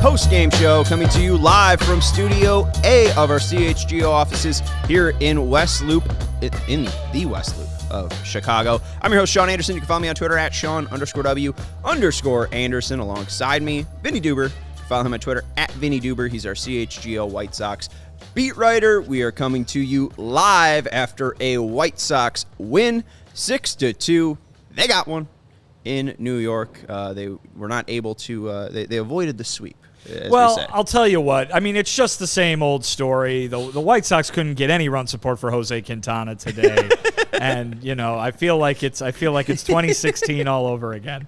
post-game show coming to you live from Studio A of our CHGO offices here in West Loop, in the West Loop of Chicago. I'm your host, Sean Anderson. You can follow me on Twitter at Sean_W_Anderson. Alongside me, Vinnie Duber. You can follow him on Twitter at Vinnie Duber. He's our CHGO White Sox beat writer. We are coming to you live after a White Sox win, 6-2. They got one in New York. They were not able to, they avoided the sweep. Well, I'll tell you what. I mean, it's just the same old story. The White Sox couldn't get any run support for Jose Quintana today. And, you know, I feel like it's 2016 all over again.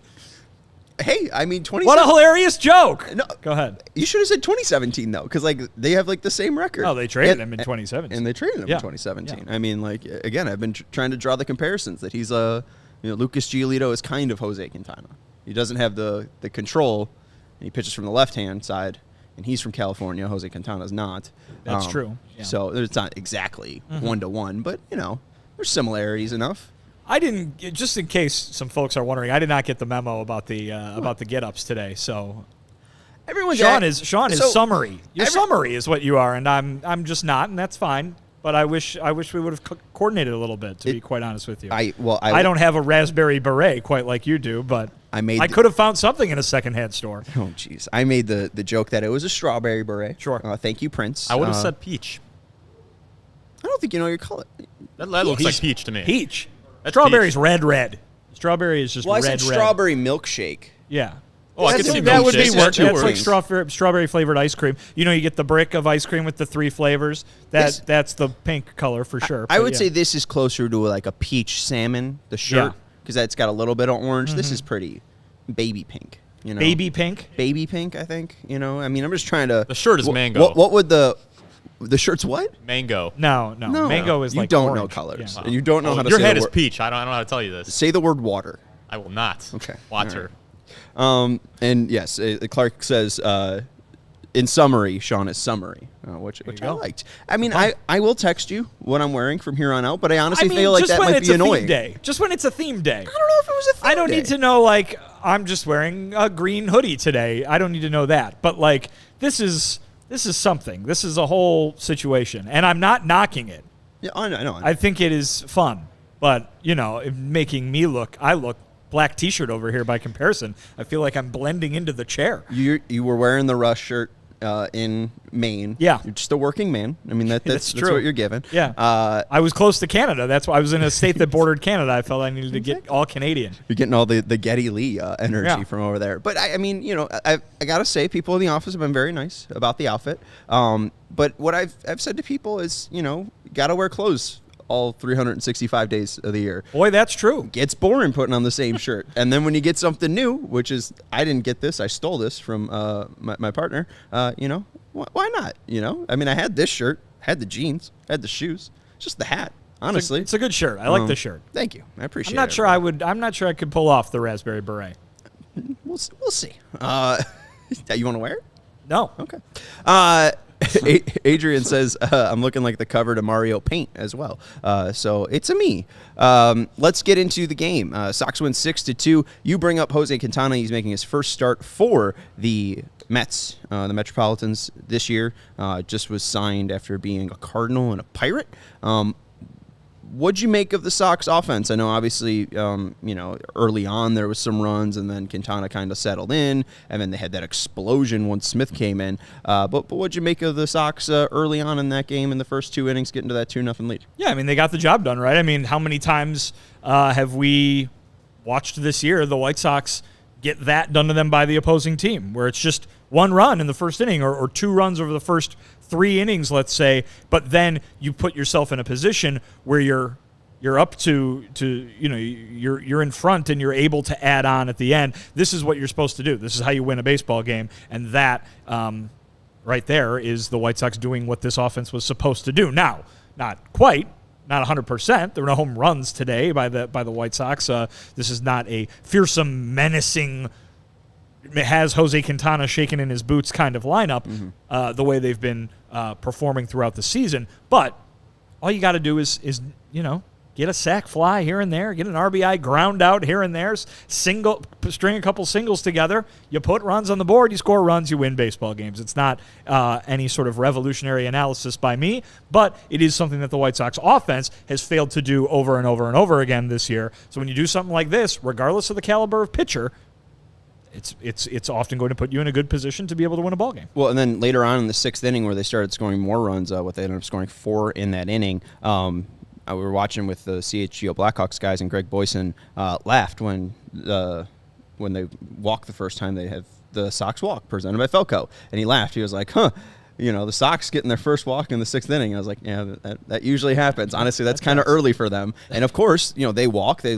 Hey, I mean, 2017. What a hilarious joke. No, go ahead. You should have said 2017, though, because, like, they have, like, the same record. Oh, they traded him in 2017. And they traded him in 2017. Yeah. I mean, like, again, I've been trying to draw the comparisons that he's, Lucas Giolito is kind of Jose Quintana. He doesn't have the control, and he pitches from the left-hand side, and he's from California. Jose Quintana's not. That's true. Yeah. So it's not exactly one-to-one, but, you know, there's similarities enough. I didn't, just in case some folks are wondering, I did not get the memo about the get-ups today. So Sean is summary. Summary is what you are, and I'm just not, and that's fine. But I wish we would have coordinated a little bit, to be quite honest with you. I don't have a raspberry beret quite like you do, but I could have found something in a secondhand store. Oh, jeez. I made the joke that it was a strawberry beret. Sure. Thank you, Prince. I would have said peach. I don't think you know your color. That looks like peach to me. Peach. Strawberry's red. Strawberry is just red. I said strawberry milkshake. Yeah. Oh, I could see that would be milkshake. That's like strawberry flavored ice cream. You know, you get the brick of ice cream with the 3 flavors. That's the pink color for sure. I would say this is closer to like a peach salmon, the shirt, because that's got a little bit of orange. This is pretty baby pink. You know, baby pink, I think. You know, I mean, I'm just trying to. The shirt is mango. What would the shirt's what? Mango. No. Mango is like don't orange. know colors, Yeah. and you don't know how to. Your say head the is word. peach. I don't know how to tell you this. Say the word water. I will not. Okay. Water. And yes, Clark says, in summary, Sean is summary, which I liked. I mean, I will text you what I'm wearing from here on out, but I honestly feel like that might be annoying. Just when it's a theme day. I don't know if it was a theme day. I don't need to know, like, I'm just wearing a green hoodie today. I don't need to know that. But, like, this is something. This is a whole situation, and I'm not knocking it. Yeah, I know. I think it is fun, but, you know, making me look black T-shirt over here by comparison. I feel like I'm blending into the chair. You were wearing the Rush shirt in Maine. Yeah. You're just a working man. I mean, that's true. what you're given. Yeah. I was close to Canada. That's why I was in a state that bordered Canada. I felt I needed to get all Canadian. You're getting all the Geddy Lee energy from over there. But, I mean, you know, I got to say, people in the office have been very nice about the outfit. But what I've said to people is, you know, got to wear clothes all 365 days of the year. Boy, that's true. Gets boring putting on the same shirt. And then when you get something new, which is, I didn't get this, I stole this from my partner, you know, why not? You know, I mean, I had this shirt, had the jeans, had the shoes, just the hat, honestly. It's a good shirt. I like the shirt. Thank you. I appreciate it. I'm not sure I could pull off the raspberry beret. We'll see. You want to wear it? No. Okay. Adrian says, I'm looking like the cover to Mario Paint as well. So it's a me. Let's get into the game. Sox win 6-2. You bring up Jose Quintana. He's making his first start for the Mets, the Metropolitans this year. Just was signed after being a Cardinal and a Pirate. What'd you make of the Sox offense? I know, obviously, early on there was some runs, and then Quintana kind of settled in, and then they had that explosion once Smith came in. But what'd you make of the Sox early on in that game in the first 2 innings, getting to that 2-0 lead? Yeah, I mean, they got the job done, right? I mean, how many times have we watched this year the White Sox get that done to them by the opposing team, where it's just 1 run in the first inning or 2 runs over the first 3 innings, let's say, but then you put yourself in a position where you're up to you're in front and you're able to add on at the end. This is what you're supposed to do. This is how you win a baseball game, and that right there is the White Sox doing what this offense was supposed to do. Now, not quite. Not 100%. There were no home runs today by the White Sox. This is not a fearsome, menacing, has Jose Quintana shaken in his boots kind of lineup, the way they've been performing throughout the season. But all you got to do is get a sac fly here and there, get an RBI ground out here and there, string a couple singles together. You put runs on the board, you score runs, you win baseball games. It's not any sort of revolutionary analysis by me, but it is something that the White Sox offense has failed to do over and over and over again this year. So when you do something like this, regardless of the caliber of pitcher, it's often going to put you in a good position to be able to win a ball game. Well, and then later on in the 6th inning where they started scoring more runs, they ended up scoring 4 in that inning. We were watching with the CHGO Blackhawks guys, and Greg Boyson laughed when they walked the first time. They have the Sox walk presented by Felco, and he laughed. He was like, the Sox getting their first walk in the 6th inning. I was like, yeah, that usually happens. Honestly, that's kind of early for them. And, of course, they walk. They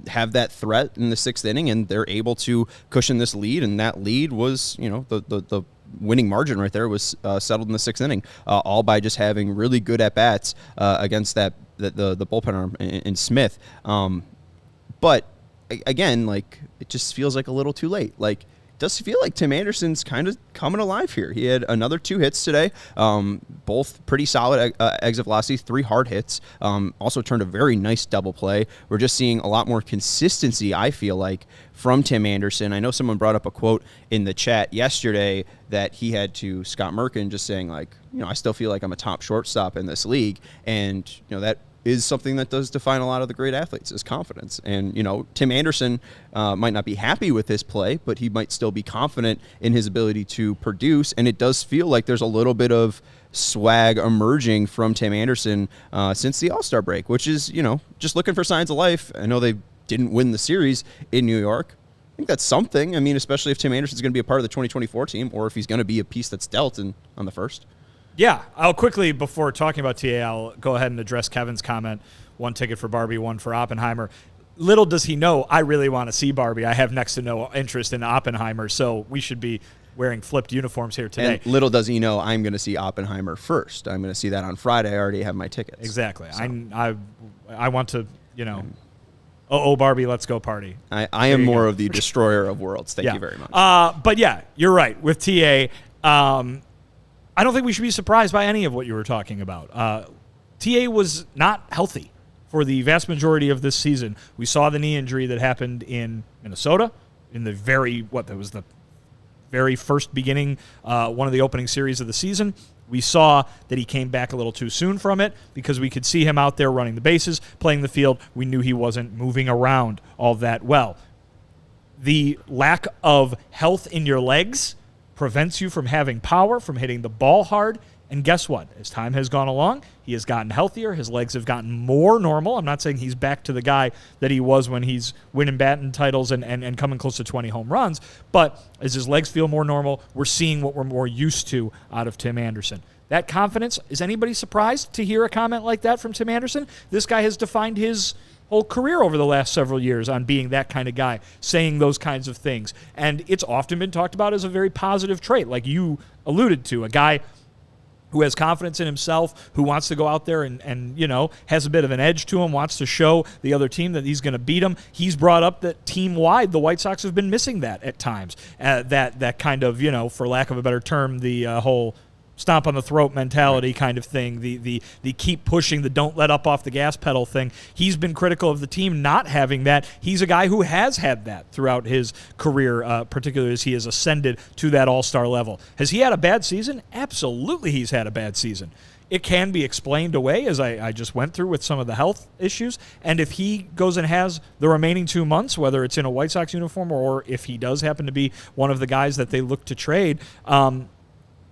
have that threat in the 6th inning, and they're able to cushion this lead, and that lead was, the winning margin right there was settled in the 6th inning, all by just having really good at-bats against the bullpen arm in Smith. But, again, it just feels like a little too late. Does feel like Tim Anderson's kind of coming alive here. He had another 2 hits today, both pretty solid exit velocity, 3 hard hits. Also turned a very nice double play. We're just seeing a lot more consistency, I feel like, from Tim Anderson. I know someone brought up a quote in the chat yesterday that he had to Scott Merkin, just saying, I still feel like I'm a top shortstop in this league. And, that is something that does define a lot of the great athletes, is confidence. And, Tim Anderson might not be happy with his play, but he might still be confident in his ability to produce. And it does feel like there's a little bit of swag emerging from Tim Anderson since the All-Star break, which is, just looking for signs of life. I know they didn't win the series in New York. I think that's something. I mean, especially if Tim Anderson's going to be a part of the 2024 team, or if he's going to be a piece that's dealt on the first. Yeah, I'll quickly, before talking about TA, I'll go ahead and address Kevin's comment. 1 ticket for Barbie, 1 for Oppenheimer. Little does he know, I really want to see Barbie. I have next to no interest in Oppenheimer, so we should be wearing flipped uniforms here today. And little does he know, I'm going to see Oppenheimer first. I'm going to see that on Friday. I already have my tickets. Exactly. So. I want to, Barbie, let's go party. I am more of the destroyer of worlds. Thank you very much. But yeah, you're right. With TA, I don't think we should be surprised by any of what you were talking about. TA was not healthy for the vast majority of this season. We saw the knee injury that happened in Minnesota in the very first beginning, one of the opening series of the season. We saw that he came back a little too soon from it because we could see him out there running the bases, playing the field. We knew he wasn't moving around all that well. The lack of health in your legs prevents you from having power, from hitting the ball hard. And guess what? As time has gone along, he has gotten healthier. His legs have gotten more normal. I'm not saying he's back to the guy that he was when he's winning batting titles and coming close to 20 home runs. But as his legs feel more normal, we're seeing what we're more used to out of Tim Anderson. That confidence, is anybody surprised to hear a comment like that from Tim Anderson? This guy has defined his whole career over the last several years on being that kind of guy, saying those kinds of things. And it's often been talked about as a very positive trait, like you alluded to, a guy who has confidence in himself, who wants to go out there and has a bit of an edge to him, wants to show the other team that he's going to beat them. He's brought up that team-wide, the White Sox have been missing that at times. That kind of, for lack of a better term, the whole stomp on the throat mentality kind of thing, the keep pushing, the don't let up off the gas pedal thing. He's been critical of the team not having that. He's a guy who has had that throughout his career, particularly as he has ascended to that all-star level. Has he had a bad season? Absolutely he's had a bad season. It can be explained away, as I just went through with some of the health issues. And if he goes and has the remaining 2 months, whether it's in a White Sox uniform or if he does happen to be one of the guys that they look to trade,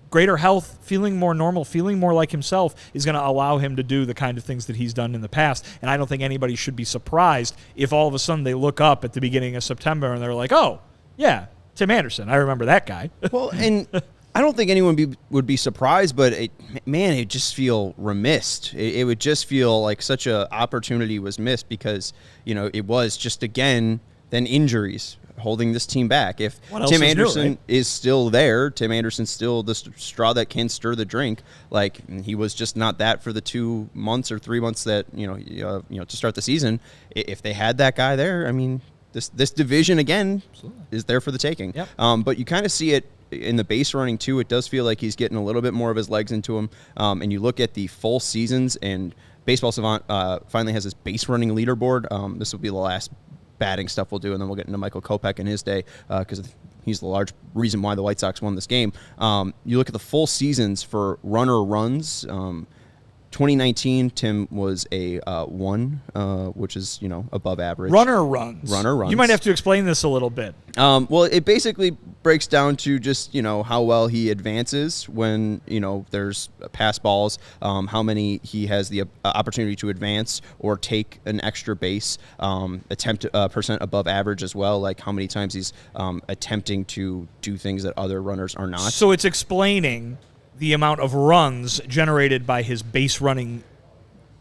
greater health, feeling more normal, feeling more like himself is going to allow him to do the kind of things that he's done in the past. And I don't think anybody should be surprised if all of a sudden they look up at the beginning of September and they're like, oh, yeah, Tim Anderson. I remember that guy. Well, and I don't think anyone would be surprised, but it just feel remiss. It would just feel like such an opportunity was missed because, it was just, again, then injuries holding this team back. If Tim Anderson is still there, Tim Anderson's still the straw that can stir the drink. He was just not that for the 2 months or 3 months that to start the season. If they had that guy there, I mean, this division again is there for the taking. Yep. But you kind of see it in the base running too. It does feel like he's getting a little bit more of his legs into him. And you look at the full seasons and Baseball Savant finally has his base running leaderboard. This will be the last batting stuff we'll do, and then we'll get into Michael Kopech in his day because he's the large reason why the White Sox won this game. You look at the full seasons for runner runs. 2019, Tim was a 1, which is, above average. Runner runs. You might have to explain this a little bit. Well, it basically breaks down to just, how well he advances when, there's pass balls, how many he has the opportunity to advance or take an extra base, attempt percent above average as well, like how many times he's attempting to do things that other runners are not. So it's explaining the amount of runs generated by his base running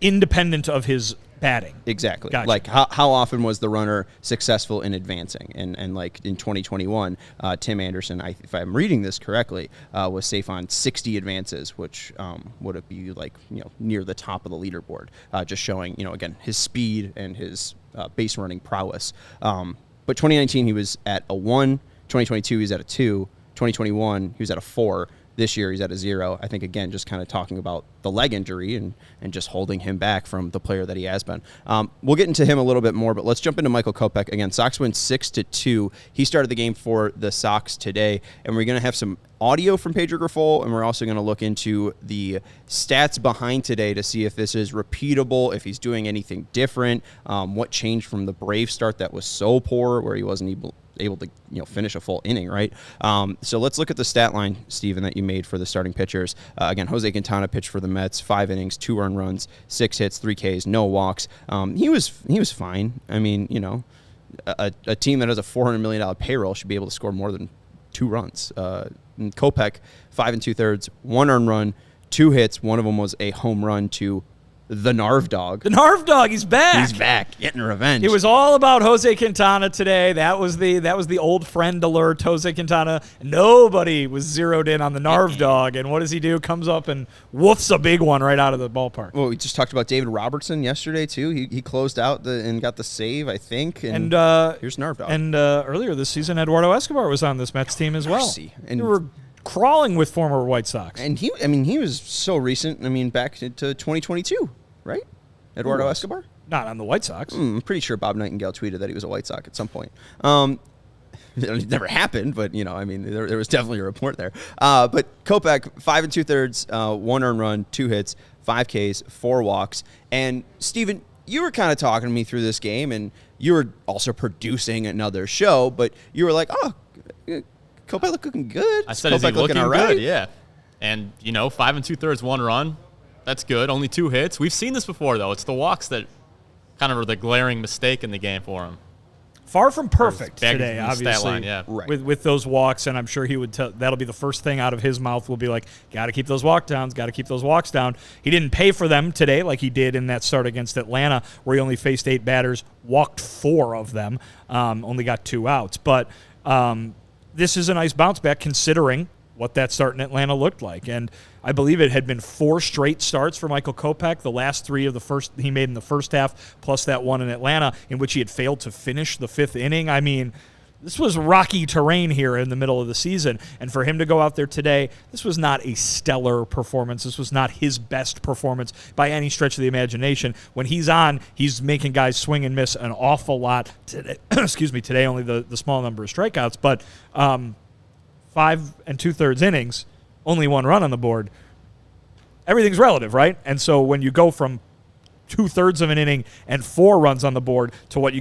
independent of his batting. Exactly. Gotcha. Like how often was the runner successful in advancing? And like in 2021, Tim Anderson, if I'm reading this correctly, was safe on 60 advances, which would be like, near the top of the leaderboard, just showing, again, his speed and his base running prowess. But 2019, he was at a 1. 2022, he was at a 2. 2021, he was at a 4. This year, he's at a 0. I think, again, just kind of talking about the leg injury and just holding him back from the player that he has been. We'll get into him a little bit more, but let's jump into Michael Kopech. Again, Sox win 6-2. He started the game for the Sox today, and we're going to have some audio from Pedro Grifol, and we're also going to look into the stats behind today to see if this is repeatable, if he's doing anything different, what changed from the Brave start that was so poor where he wasn't able to finish a full inning, right? So let's look at the stat line, Steven, that you made for the starting pitchers. Again, Jose Quintana pitched for the Mets, 5 innings, 2 earned runs, 6 hits, 3 Ks, no walks. He was fine. I mean, a team that has a $400 million payroll should be able to score more than 2 runs. And Kopech, 5 2/3, 1 earned run, 2 hits. One of them was a home run to the Narv Dog. The Narv Dog, he's back. He's back, getting revenge. It was all about Jose Quintana today. That was the old friend alert, Jose Quintana. Nobody was zeroed in on the Narv Dog. And what does he do? Comes up and woofs a big one right out of the ballpark. Well, we just talked about David Robertson yesterday, too. He closed out and got the save, I think. And here's Narv Dog. And earlier this season, Eduardo Escobar was on this Mets team as well. Mercy. And they were crawling with former White Sox. And he was so recent. Back to 2022. Right? Eduardo Escobar? Not on the White Sox. I'm pretty sure Bob Nightingale tweeted that he was a White Sox at some point. It never happened, but, there was definitely a report there. But Kopech, 5 2/3, 1 earned run, 2 hits, 5 Ks, 4 walks. And, Steven, you were kind of talking to me through this game, and you were also producing another show, but you were like, oh, Kopech looking good. I said, is he looking good? Yeah. And, 5 2/3, 1 run. That's good. Only 2 hits. We've seen this before, though. It's the walks that kind of are the glaring mistake in the game for him. Far from perfect today, obviously, line, yeah. Right. with those walks, and I'm sure he would tell. That'll be the first thing out of his mouth. Will be like, got to keep those walks down. He didn't pay for them today like he did in that start against Atlanta, where he only faced 8 batters, walked 4 of them, only got 2 outs. But this is a nice bounce back considering what that start in Atlanta looked like. And I believe it had been 4 straight starts for Michael Kopech, the last 3 of the first he made in the first half, plus that one in Atlanta in which he had failed to finish the 5th inning. I mean, this was rocky terrain here in the middle of the season. And for him to go out there today, this was not a stellar performance. This was not his best performance by any stretch of the imagination. When he's on, he's making guys swing and miss an awful lot today. Today only the small number of strikeouts, but 5 2/3 innings, only 1 run on the board. Everything's relative, right? And so when you go from 2/3 of an inning and 4 runs on the board to what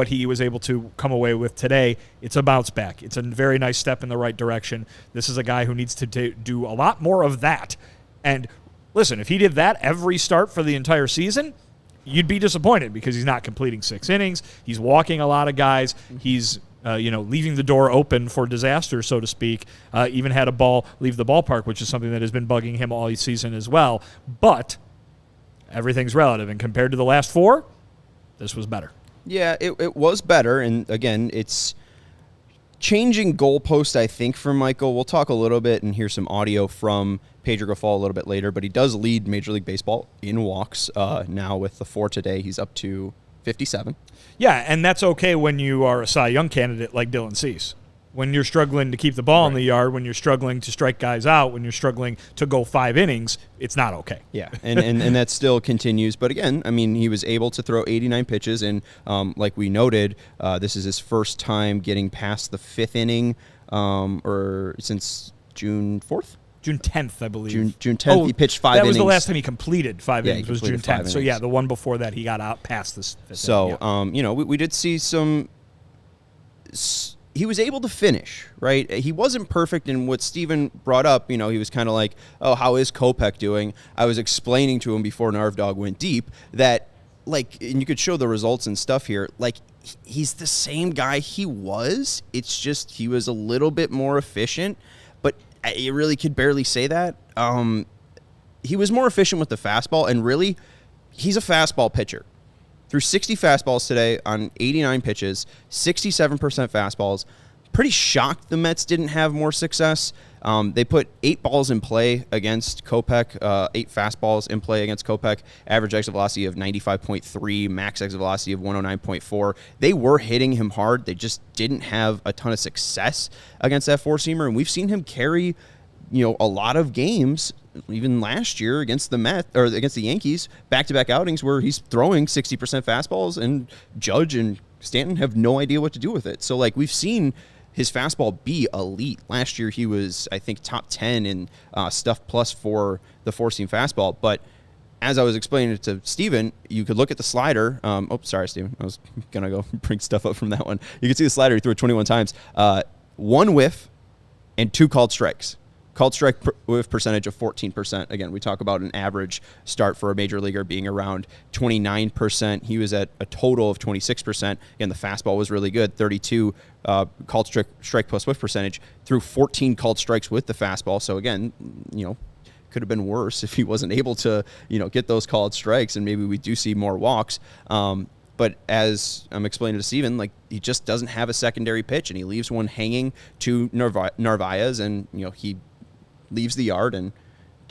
he was able to come away with today, it's a bounce back. It's a very nice step in the right direction. This is a guy who needs to do a lot more of that. And listen, if he did that every start for the entire season, you'd be disappointed because he's not completing 6 innings. He's walking a lot of guys. He's leaving the door open for disaster, so to speak. Even had a ball leave the ballpark, which is something that has been bugging him all season as well. But everything's relative, and compared to the last 4, this was better. Yeah, it was better, and again, it's changing goalpost, I think, for Michael. We'll talk a little bit and hear some audio from Pedro Grifol a little bit later, but he does lead Major League Baseball in walks now with the 4 today. He's up to 57. Yeah, and that's okay when you are a Cy Young candidate like Dylan Cease. when you're struggling to keep the ball in the yard, when you're struggling to strike guys out, when you're struggling to go 5 innings, it's not okay. Yeah, and that still continues. But again, I mean, he was able to throw 89 pitches, and like we noted, this is his first time getting past the 5th inning, or since June 4th? June 10th, I believe. June 10th, he pitched 5 innings. That was the last time he completed 5 innings, was June 10th. So, innings. the one before that, he got out past this. So, we did see some... He was able to finish, right? He wasn't perfect, and what Steven brought up, he was kind of like, oh, how is Kopech doing? I was explaining to him before Narv Dog went deep that, and you could show the results and stuff here, he's the same guy he was. It's just he was a little bit more efficient, but you really could barely say that. He was more efficient with the fastball, and really, he's a fastball pitcher. Threw 60 fastballs today on 89 pitches, 67% fastballs. Pretty shocked the Mets didn't have more success. They put 8 balls in play against Kopech, 8 fastballs in play against Kopech, average exit velocity of 95.3, max exit velocity of 109.4. They were hitting him hard. They just didn't have a ton of success against that four-seamer, and we've seen him carry a lot of games, even last year against the Mets or against the Yankees, back-to-back outings where he's throwing 60% fastballs, and Judge and Stanton have no idea what to do with it. So, we've seen his fastball be elite. Last year, he was, I think, top 10 in stuff plus for the four-seam fastball. But as I was explaining it to Steven, you could look at the slider. Sorry, Steven. I was going to go bring stuff up from that one. You can see the slider. He threw it 21 times. 1 whiff and 2 called strikes. Called strike whiff percentage of 14%. Again, we talk about an average start for a major leaguer being around 29%. He was at a total of 26%. Again, the fastball was really good, 32 called strike plus whiff percentage, threw 14 called strikes with the fastball. So again, could have been worse if he wasn't able to, get those called strikes, and maybe we do see more walks. But as I'm explaining to Steven, he just doesn't have a secondary pitch, and he leaves one hanging to Narvaez, and he leaves the yard, and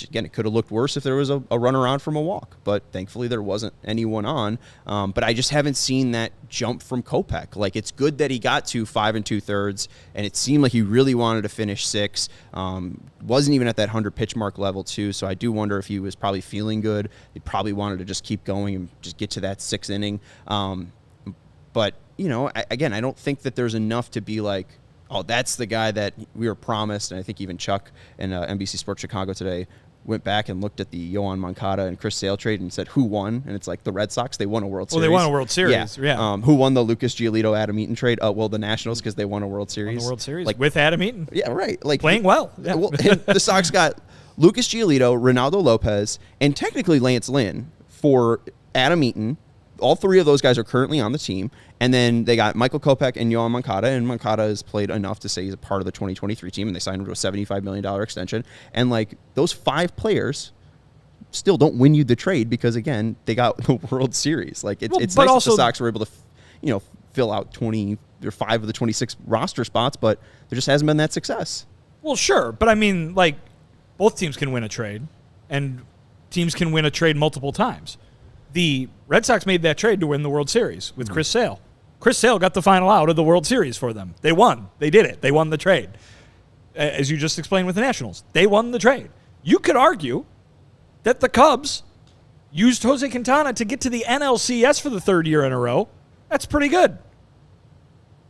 again, it could have looked worse if there was a run around from a walk, but thankfully there wasn't anyone on. But I just haven't seen that jump from Kopech. It's good that he got to 5 2/3, and it seemed like he really wanted to finish 6. Wasn't even at that 100 pitch mark level too, so I do wonder if he was probably feeling good. He probably wanted to just keep going and just get to that 6th inning. But again, I don't think that there's enough to be like, oh, that's the guy that we were promised. And I think even Chuck and NBC Sports Chicago today went back and looked at the Yohan Moncada and Chris Sale trade and said, who won? And it's like the Red Sox. They won a World Series. Well, they won a World Series. Yeah. Who won the Lucas Giolito Adam Eaton trade? The Nationals, because they won a World Series. Won the World Series with Adam Eaton. Yeah, right. Playing well. Yeah. Well, and the Sox got Lucas Giolito, Ronaldo Lopez, and technically Lance Lynn for Adam Eaton. All 3 of those guys are currently on the team. And then they got Michael Kopech and Yohan Moncada, and Moncada has played enough to say he's a part of the 2023 team, and they signed him to a $75 million extension. And those 5 players still don't win you the trade because, again, they got the World Series. It's nice that the Sox were able to, fill out 20 or 5 of the 26 roster spots, but there just hasn't been that success. Well, sure, but I mean, both teams can win a trade, and teams can win a trade multiple times. The Red Sox made that trade to win the World Series with Chris Sale. Chris Sale got the final out of the World Series for them. They won. They did it. They won the trade. As you just explained with the Nationals, they won the trade. You could argue that the Cubs used Jose Quintana to get to the NLCS for the 3rd year in a row. That's pretty good.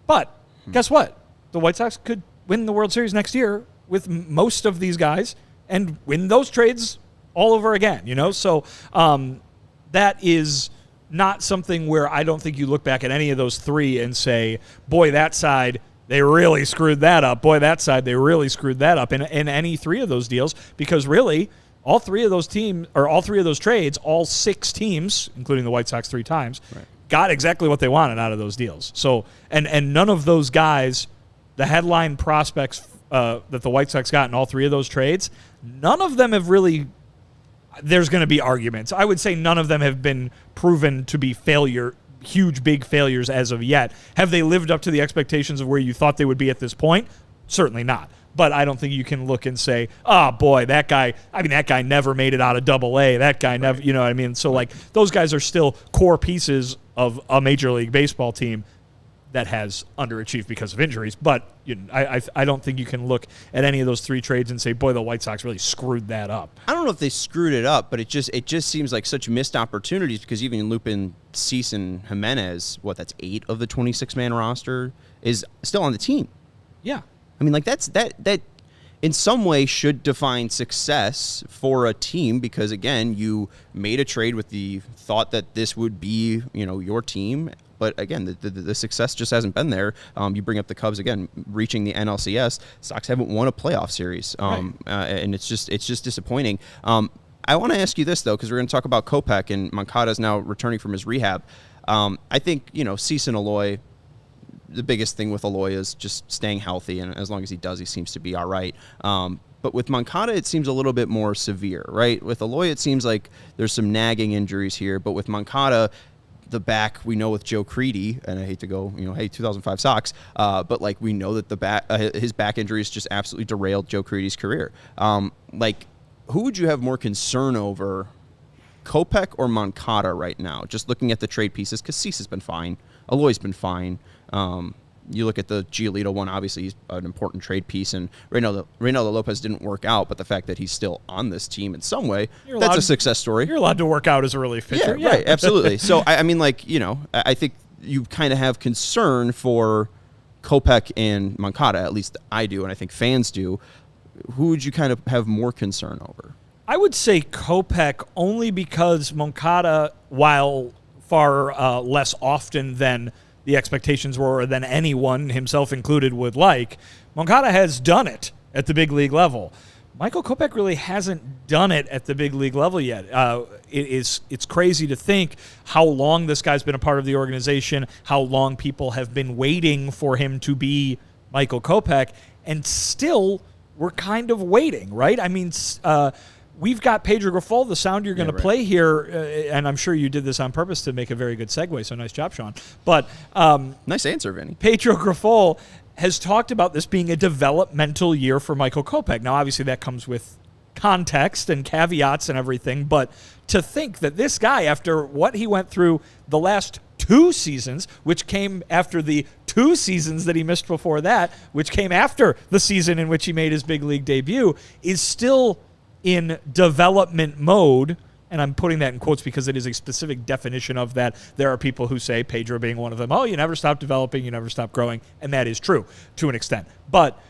But guess what? The White Sox could win the World Series next year with most of these guys and win those trades all over again, So that is not something where I don't think you look back at any of those 3 and say, boy, that side, they really screwed that up. Boy, that side, they really screwed that up in any 3 of those deals, because really all 3 of those teams, or all 3 of those trades, all 6 teams, including the White Sox 3 times, got exactly what they wanted out of those deals. So, and none of those guys, the headline prospects that the White Sox got in all 3 of those trades, none of them have really... There's going to be arguments. I would say none of them have been proven to be huge, big failures as of yet. Have they lived up to the expectations of where you thought they would be at this point? Certainly not. But I don't think you can look and say, oh, boy, that guy never made it out of AA. That guy never, you know what I mean? So, those guys are still core pieces of a Major League Baseball team. that has underachieved because of injuries. But I don't think you can look at any of those 3 trades and say, boy, the White Sox really screwed that up. I don't know if they screwed it up, but it just seems like such missed opportunities because even Lupin, Cease, and Jimenez, that's 8 of the 26-man roster, is still on the team. Yeah. I mean, like that in some way should define success for a team because, again, you made a trade with the thought that this would be, your team. But again, the success just hasn't been there. You bring up the Cubs again, reaching the NLCS. Sox haven't won a playoff series, and it's just disappointing. I want to ask you this though, because we're going to talk about Kopech, and Moncada's now returning from his rehab. I think Cease and Eloy. The biggest thing with Eloy is just staying healthy, and as long as he does, he seems to be all right. But with Moncada, it seems a little bit more severe, right? With Eloy, it seems like there's some nagging injuries here, but with Moncada, the back, we know with Joe Creedy, and I hate to go, 2005 Sox, but like we know that the back, his back injuries just absolutely derailed Joe Creedy's career. Who would you have more concern over, Kopech or Moncada right now? Just looking at the trade pieces, because Cease has been fine, Eloy's been fine. You look at the Giolito one, obviously he's an important trade piece, and Reynaldo Lopez didn't work out, but the fact that he's still on this team in some way, that's a success story. You're allowed to work out as a relief pitcher. Yeah, right, absolutely. So, I think you kind of have concern for Kopech and Moncada, at least I do, and I think fans do. Who would you kind of have more concern over? I would say Kopech only because Moncada, while far less often than the expectations were, or than anyone, himself included, would like, Moncada has done it at the big league level. Michael Kopech really hasn't done it at the big league level yet. It's crazy to think how long this guy's been a part of the organization, how long people have been waiting for him to be Michael Kopech, and still we're kind of waiting, right? I mean, we've got Pedro Grifol, the sound you're going to play here, and I'm sure you did this on purpose to make a very good segue, so nice job, Sean. But nice answer, Vinny. Pedro Grifol has talked about this being a developmental year for Michael Kopech. Now, obviously, that comes with context and caveats and everything, but to think that this guy, after what he went through the last 2 seasons, which came after the 2 seasons that he missed before that, which came after the season in which he made his big league debut, is still in development mode, and I'm putting that in quotes because it is a specific definition of that. There are people who say, Pedro being one of them, you never stop developing, you never stop growing, and that is true to an extent. But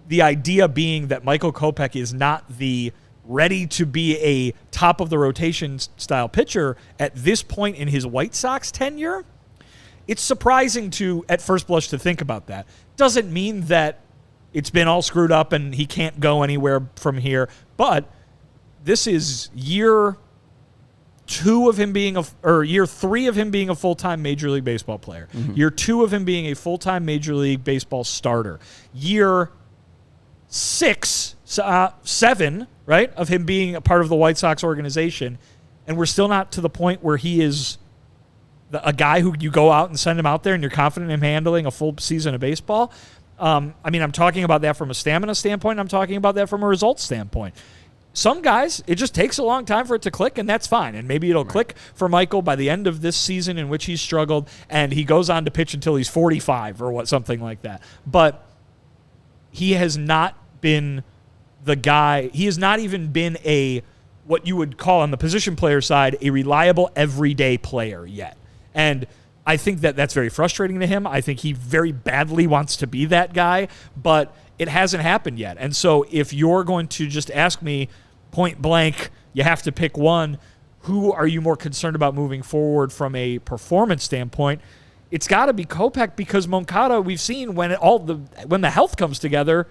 the idea being that Michael Kopech is not the ready to be a top-of-the-rotation style pitcher at this point in his White Sox tenure, it's surprising at first blush to think about that. Doesn't mean that it's been all screwed up and he can't go anywhere from here, but this is year 2 of him being year 3 of him being a full-time Major League Baseball player. Mm-hmm. Year 2 of him being a full-time Major League Baseball starter. Year 7, right, of him being a part of the White Sox organization, and we're still not to the point where he is a guy who you go out and send him out there and you're confident in him handling a full season of baseball. I'm talking about that from a stamina standpoint. I'm talking about that from a results standpoint. Some guys, it just takes a long time for it to click, and that's fine. And maybe it'll click for Michael by the end of this season in which he's struggled, and he goes on to pitch until he's 45 or something like that. But he has not been the guy. He has not even been what you would call on the position player side, a reliable everyday player yet. And I think that's very frustrating to him. I think he very badly wants to be that guy, but it hasn't happened yet. And so if you're going to just ask me point blank, you have to pick one, who are you more concerned about moving forward from a performance standpoint? It's got to be Kopech, because Moncada, we've seen when the health comes together,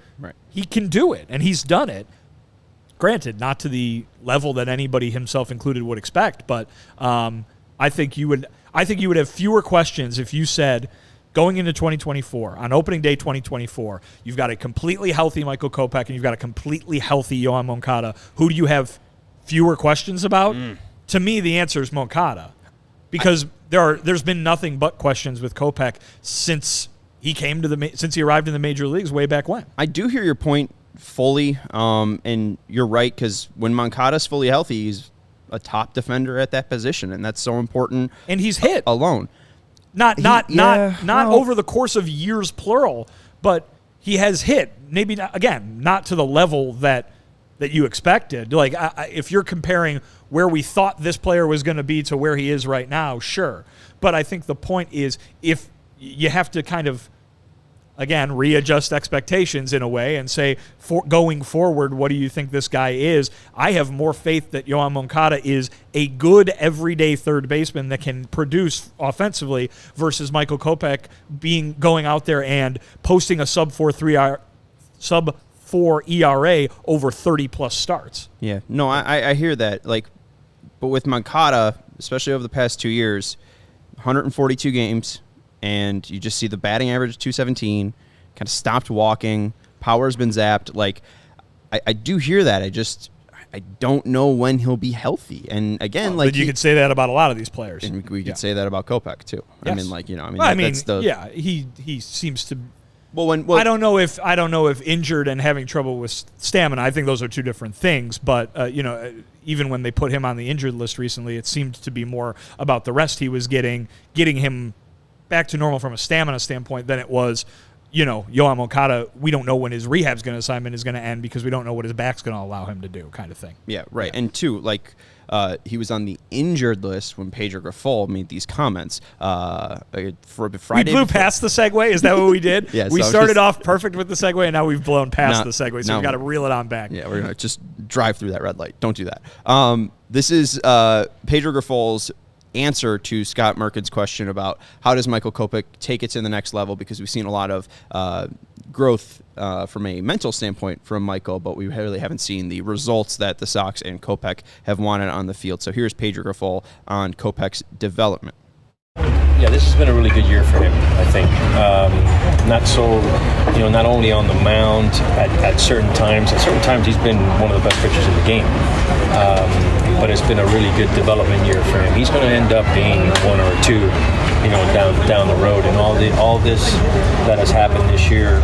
he can do it, and he's done it. Granted, not to the level that anybody, himself included, would expect, but I think you would have fewer questions if you said, going into 2024, on opening day 2024, you've got a completely healthy Michael Kopech and you've got a completely healthy Yohan Moncada. Who do you have fewer questions about? To me, the answer is Moncada, because there's been nothing but questions with Kopech since he arrived in the major leagues way back when. I do hear your point fully, and you're right, because when Moncada's fully healthy, he's a top defender at that position, and that's so important. And he's hit alone. Not over the course of years, plural, but he has hit. Maybe not, again, not to the level that you expected. Like if you're comparing where we thought this player was going to be to where he is right now, sure. But I think the point is, if you have to kind of, again, readjust expectations in a way and say, going forward, what do you think this guy is? I have more faith that Yoan Moncada is a good everyday third baseman that can produce offensively versus Michael Kopech going out there and posting a sub 4 ERA over 30-plus starts. Yeah. No, I hear that. Like, but with Moncada, especially over the past 2 years, 142 games, and you just see the batting average 217, kind of stopped walking, power's been zapped. Like, I do hear that. I don't know when he'll be healthy. And again, but you could say that about a lot of these players. And we could say that about Kopech too. Yes. I mean, that's the he seems to. Well, I don't know if injured and having trouble with stamina. I think those are two different things. But even when they put him on the injured list recently, it seemed to be more about the rest he was getting him back to normal from a stamina standpoint than it was, Yoan Moncada. We don't know when his rehab assignment is going to end because we don't know what his back's going to allow him to do, kind of thing. Yeah, right. Yeah. And two, he was on the injured list when Pedro Grifol made these comments for Friday. We blew past the segue. Is that what we did? Yeah. We started off perfect with the segue, and now we've blown past the segue, so we've got to reel it on back. Yeah, we're going to just drive through that red light. Don't do that. This is Pedro Grifol's answer to Scott Merkin's question about how does Michael Kopech take it to the next level, because we've seen a lot of growth from a mental standpoint from Michael, but we really haven't seen the results that the Sox and Kopech have wanted on the field. So here's Pedro Grifol on Kopech's development. Yeah, this has been a really good year for him, I think. Not only on the mound at certain times. At certain times, he's been one of the best pitchers in the game. But it's been a really good development year for him. He's going to end up being one or two, down the road. And all this that has happened this year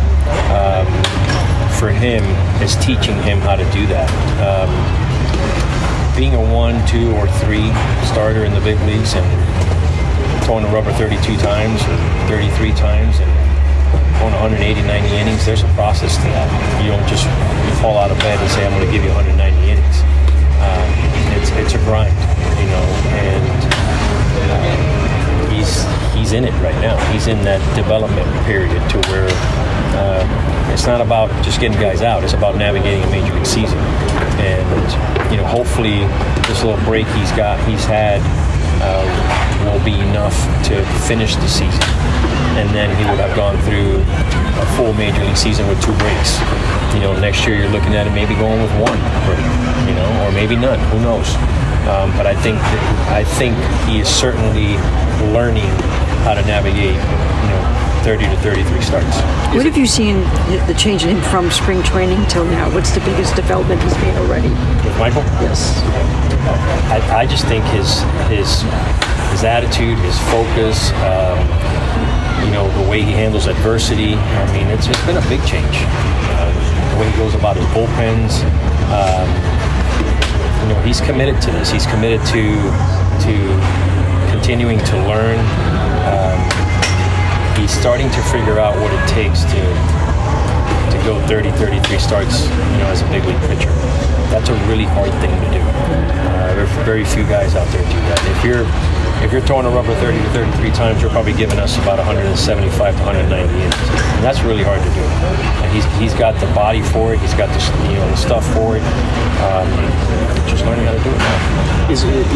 for him is teaching him how to do that. Being a 1, 2, or 3 starter in the big leagues and throwing the rubber 32 times or 33 times and going 180, 90 innings, there's a process to that. You don't just fall out of bed and say, I'm going to give you 190 innings. It's a grind, and he's in it right now. He's in that development period to where it's not about just getting guys out. It's about navigating a major league season. And, hopefully this little break he's had will be enough to finish the season. And then he would have gone through a full major league season with 2 breaks. Next year you're looking at it maybe going with 1 break, or maybe none. Who knows? But I think he is certainly learning how to navigate, 30 to 33 starts. What have you seen the change in him from spring training till now? What's the biggest development he's made already? With Michael? Yes. I just think his attitude, his focus, the way he handles adversity. I mean, it's been a big change. The way he goes about his bullpens. He's committed to this. He's committed to continuing to learn. He's starting to figure out what it takes to go 30, 33 starts, as a big league pitcher. That's a really hard thing to do. There are very few guys out there do that. If you're throwing a rubber 30 to 33 times, you're probably giving us about 175 to 190 innings. And that's really hard to do. And he's got the body for it. He's got the stuff for it. Just learning how to do it now.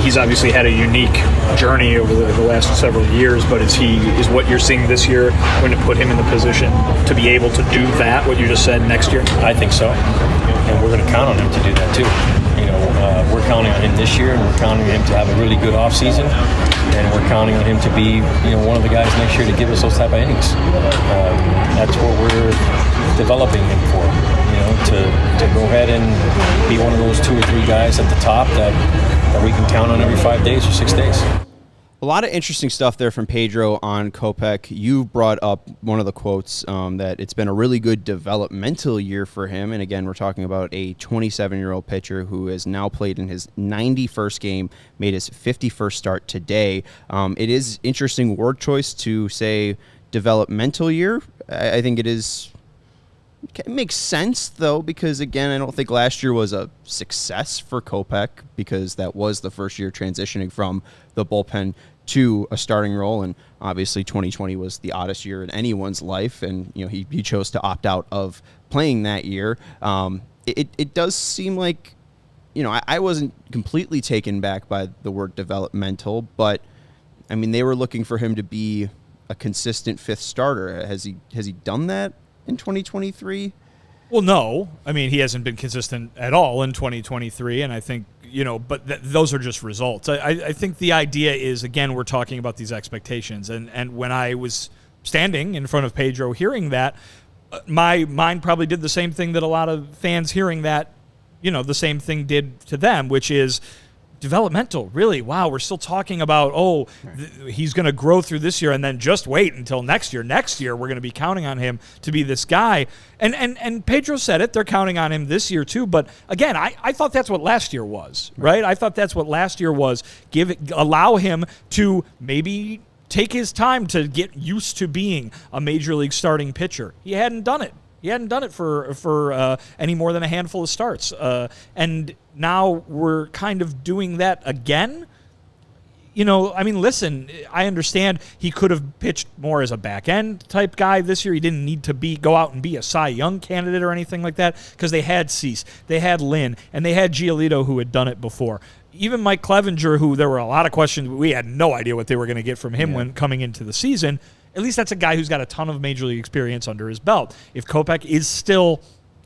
He's obviously had a unique journey over the last several years, but is what you're seeing this year going to put him in the position to be able to do that, what you just said, next year? I think so. And we're going to count on him to do that too. We're counting on him this year, and we're counting on him to have a really good offseason, and we're counting on him to be, one of the guys next year to give us those type of innings. That's what we're developing him for, to go ahead and be one of those 2 or 3 guys at the top that we can count on every 5 days or 6 days. A lot of interesting stuff there from Pedro on Kopech. You brought up one of the quotes that it's been a really good developmental year for him. And again, we're talking about a 27-year-old pitcher who has now played in his 91st game, made his 51st start today. It is interesting word choice to say developmental year. I think it is. It makes sense, though, because, again, I don't think last year was a success for Kopech because that was the first year transitioning from the bullpen to a starting role. And obviously 2020 was the oddest year in anyone's life. And, he chose to opt out of playing that year. It does seem like, I wasn't completely taken back by the word developmental, but, I mean, they were looking for him to be a consistent fifth starter. Has he done that in 2023? Well, no. I mean, he hasn't been consistent at all in 2023, and I think, but those are just results. I think the idea is, again, we're talking about these expectations, and when I was standing in front of Pedro hearing that, my mind probably did the same thing that a lot of fans hearing that, the same thing did to them, which is developmental. Really? Wow, we're still talking about, he's going to grow through this year and then just wait until next year. Next year, we're going to be counting on him to be this guy. And Pedro said it. They're counting on him this year, too. But, again, I thought that's what last year was, right? I thought that's what last year was. Allow him to maybe take his time to get used to being a major league starting pitcher. He hadn't done it. He hadn't done it for any more than a handful of starts. And now we're kind of doing that again. Listen, I understand he could have pitched more as a back-end type guy this year. He didn't need to go out and be a Cy Young candidate or anything like that because they had Cease, they had Lynn, and they had Giolito who had done it before. Even Mike Clevenger, who there were a lot of questions, we had no idea what they were going to get from him when coming into the season. At least that's a guy who's got a ton of major league experience under his belt. If Kopech is still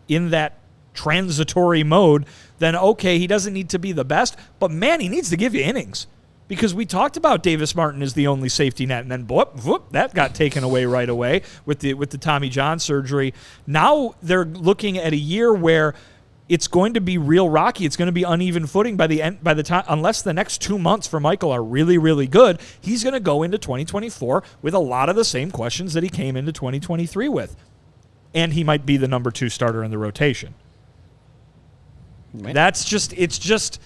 in that transitory mode, then okay, he doesn't need to be the best, but man, he needs to give you innings. Because we talked about Davis Martin as the only safety net, and then that got taken away right away with the Tommy John surgery. Now they're looking at a year where it's going to be real rocky. It's going to be uneven footing by the time, unless the next 2 months for Michael are really, really good. He's going to go into 2024 with a lot of the same questions that he came into 2023 with, and he might be the number 2 starter in the rotation. It's just.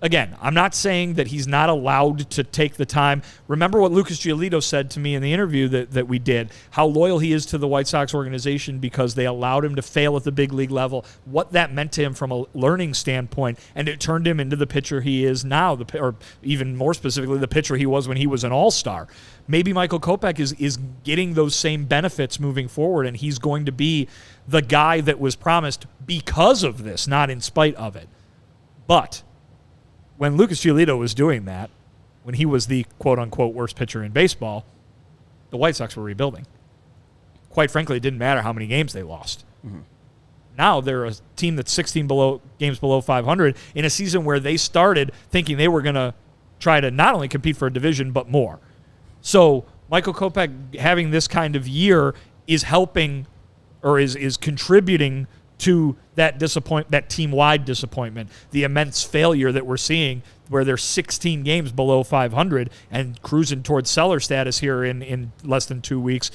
Again, I'm not saying that he's not allowed to take the time. Remember what Lucas Giolito said to me in the interview that we did, how loyal he is to the White Sox organization because they allowed him to fail at the big league level, what that meant to him from a learning standpoint, and it turned him into the pitcher he is now, or even more specifically, the pitcher he was when he was an all-star. Maybe Michael Kopech is getting those same benefits moving forward, and he's going to be the guy that was promised because of this, not in spite of it. But when Lucas Giolito was doing that, when he was the quote-unquote worst pitcher in baseball, the White Sox were rebuilding. Quite frankly, it didn't matter how many games they lost. Mm-hmm. Now they're a team that's 16 games below 500 in a season where they started thinking they were going to try to not only compete for a division, but more. So Michael Kopech having this kind of year is helping or is contributing to that team-wide disappointment, the immense failure that we're seeing where they're 16 games below 500 and cruising towards cellar status here in less than 2 weeks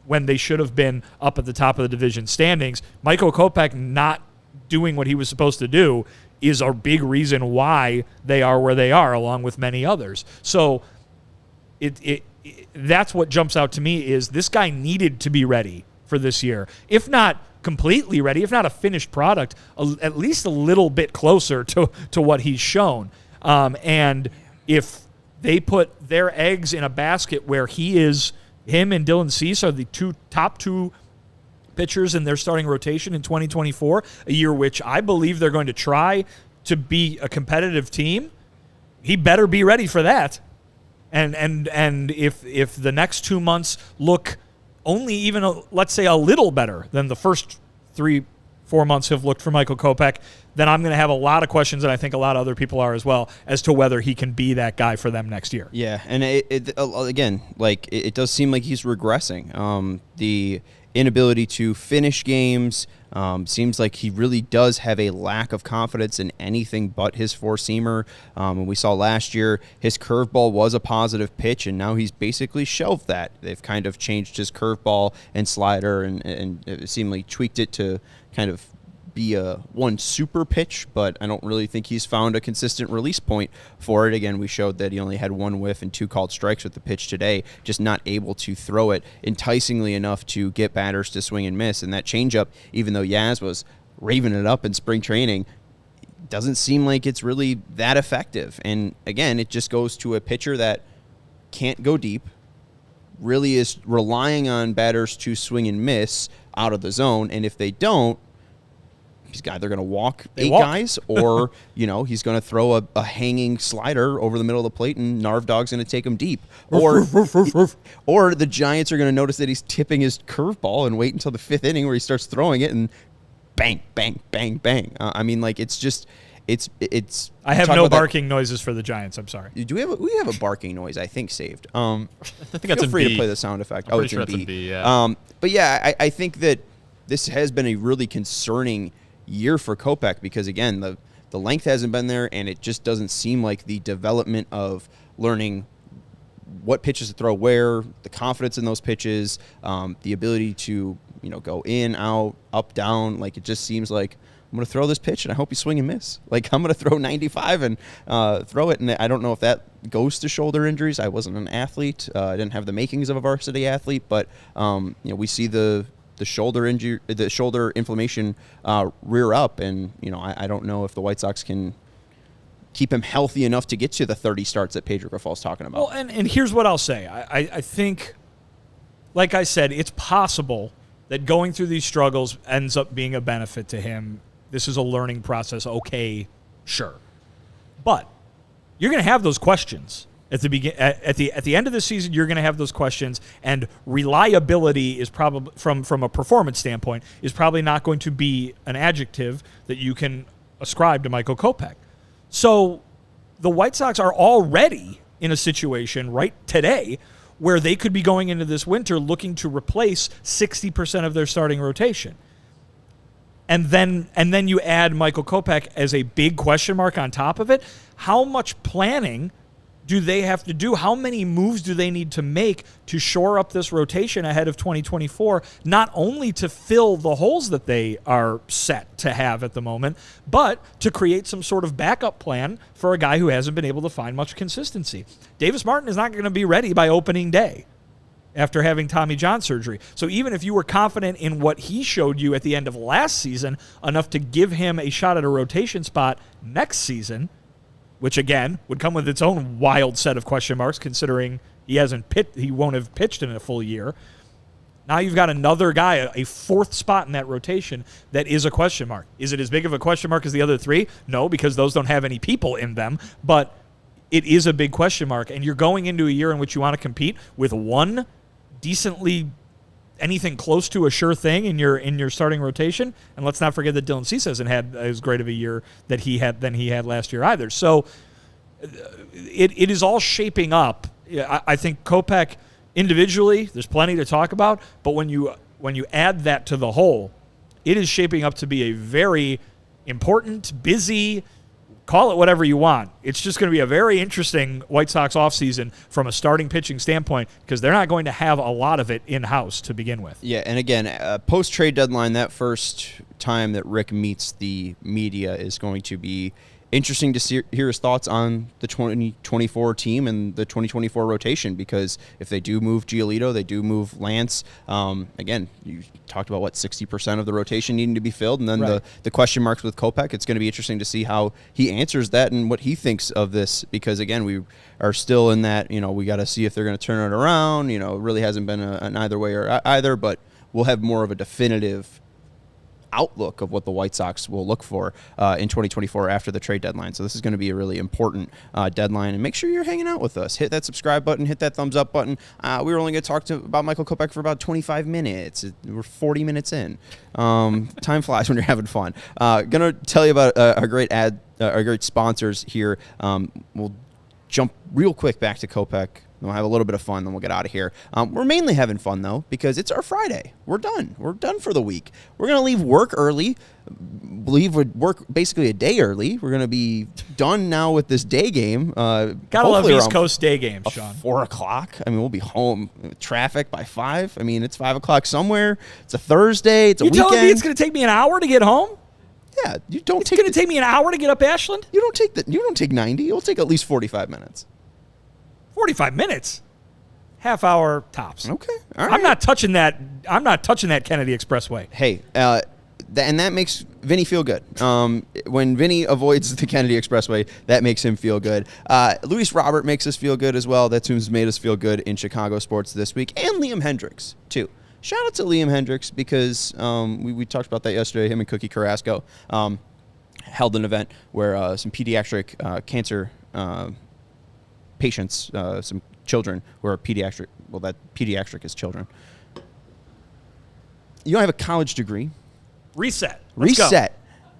when they should have been up at the top of the division standings. Michael Kopech not doing what he was supposed to do is a big reason why they are where they are, along with many others. So that's what jumps out to me is this guy needed to be ready for this year. If not completely ready, if not a finished product, at least a little bit closer to what he's shown. And if they put their eggs in a basket where him and Dylan Cease are the top two pitchers in their starting rotation in 2024, a year which I believe they're going to try to be a competitive team, he better be ready for that. And if the next 2 months look only even, let's say, a little better than the first 3-4 months have looked for Michael Kopech, then I'm going to have a lot of questions, and I think a lot of other people are as well, as to whether he can be that guy for them next year. Yeah, and it does seem like he's regressing. inability to finish games. Seems like he really does have a lack of confidence in anything but his four-seamer. And we saw last year his curveball was a positive pitch, and now he's basically shelved that. They've kind of changed his curveball and slider and it seemingly tweaked it to kind of be a one super pitch, but I don't really think he's found a consistent release point for it. Again, we showed that he only had one whiff and 2 called strikes with the pitch today, just not able to throw it enticingly enough to get batters to swing and miss. And that changeup, even though Yaz was raving it up in spring training, doesn't seem like it's really that effective. And again, it just goes to a pitcher that can't go deep, really is relying on batters to swing and miss out of the zone, and if they don't, he's either going to walk eight guys or, he's going to throw a hanging slider over the middle of the plate and Narvdog's going to take him deep. Or the Giants are going to notice that he's tipping his curveball and wait until the 5th inning where he starts throwing it and bang, bang, bang, bang. It's. I have no barking noises for the Giants. I'm sorry. Do we have a barking noise? I think saved. I think that's feel free B. to play the sound effect. I'm it's sure in B. That's B. Yeah. But yeah, I think that this has been a really concerning year for Kopech because again, the length hasn't been there, and it just doesn't seem like the development of learning what pitches to throw where, the confidence in those pitches, the ability to go in, out, up, down. Like it just seems like I'm going to throw this pitch and I hope you swing and miss. Like I'm going to throw 95 and throw it. And I don't know if that goes to shoulder injuries. I wasn't an athlete. I didn't have the makings of a varsity athlete, but we see the shoulder injury, the shoulder inflammation rear up. And, I don't know if the White Sox can keep him healthy enough to get to the 30 starts that Pedro Grifal's talking about. Well, and here's what I'll say. I think, like I said, it's possible that going through these struggles ends up being a benefit to him. This is a learning process. Okay, sure. But you're going to have those questions at the end of the season. You're going to have those questions, and reliability is probably from a performance standpoint is probably not going to be an adjective that you can ascribe to Michael Kopech. So the White Sox are already in a situation right today where they could be going into this winter looking to replace 60% of their starting rotation. And then you add Michael Kopech as a big question mark on top of it. How much planning do they have to do? How many moves do they need to make to shore up this rotation ahead of 2024, not only to fill the holes that they are set to have at the moment, but to create some sort of backup plan for a guy who hasn't been able to find much consistency? Davis Martin is not going to be ready by opening day after having Tommy John surgery. So even if you were confident in what he showed you at the end of last season, enough to give him a shot at a rotation spot next season, which again would come with its own wild set of question marks considering he won't have pitched in a full year. Now you've got another guy, a 4th spot in that rotation that is a question mark. Is it as big of a question mark as the other 3? No, because those don't have any people in them, but it is a big question mark, and you're going into a year in which you want to compete with one decently anything close to a sure thing in your starting rotation. And let's not forget that Dylan Cease hasn't had as great of a year that he had last year either. So it is all shaping up. I think Kopech individually, there's plenty to talk about, but when you add that to the whole, it is shaping up to be a very important, busy, call it whatever you want. It's just going to be a very interesting White Sox offseason from a starting pitching standpoint because they're not going to have a lot of it in-house to begin with. Yeah, and again, post-trade deadline, that first time that Rick meets the media is going to be interesting to hear his thoughts on the 2024 team and the 2024 rotation, because if they do move Giolito, they do move Lance. Again, you talked about 60% of the rotation needing to be filled, and then right. the question marks with Kopech. It's going to be interesting to see how he answers that and what he thinks of this, because again, we are still in that, we got to see if they're going to turn it around. It really hasn't been an either way or either, but we'll have more of a definitive outlook of what the White Sox will look for in 2024 after the trade deadline. So this is going to be a really important deadline, and make sure you're hanging out with us. Hit that subscribe button, hit that thumbs up button. We were only going to talk about Michael Kopech for about 25 minutes. We're 40 minutes in. Time flies when you're having fun. Going to tell you about our great sponsors here. We'll jump real quick back to Kopech We'll have a little bit of fun, then we'll get out of here. We're mainly having fun, though, because it's our Friday. We're done. We're done for the week. We're going to leave work early, leave work basically a day early. We're going to be done now with this day game. Gotta love East Coast day games, Sean. 4 o'clock. I mean, we'll be home with traffic by 5. I mean, it's 5 o'clock somewhere. It's a Thursday. It's a weekend. You telling me it's going to take me an hour to get home? Yeah, you don't. It's going to take me an hour to get up Ashland? You don't take 90. It'll take at least 45 minutes. 45 minutes, half hour tops. Okay, all right. I'm not touching that. I'm not touching that Kennedy Expressway. Hey, and that makes Vinny feel good. When Vinny avoids the Kennedy Expressway, that makes him feel good. Luis Robert makes us feel good as well. That's who's made us feel good in Chicago sports this week, and Liam Hendricks too. Shout out to Liam Hendricks because we talked about that yesterday. Him and Cookie Carrasco held an event where some pediatric cancer patients, some children who are pediatric. Well, that pediatric is children. You don't have a college degree. Reset.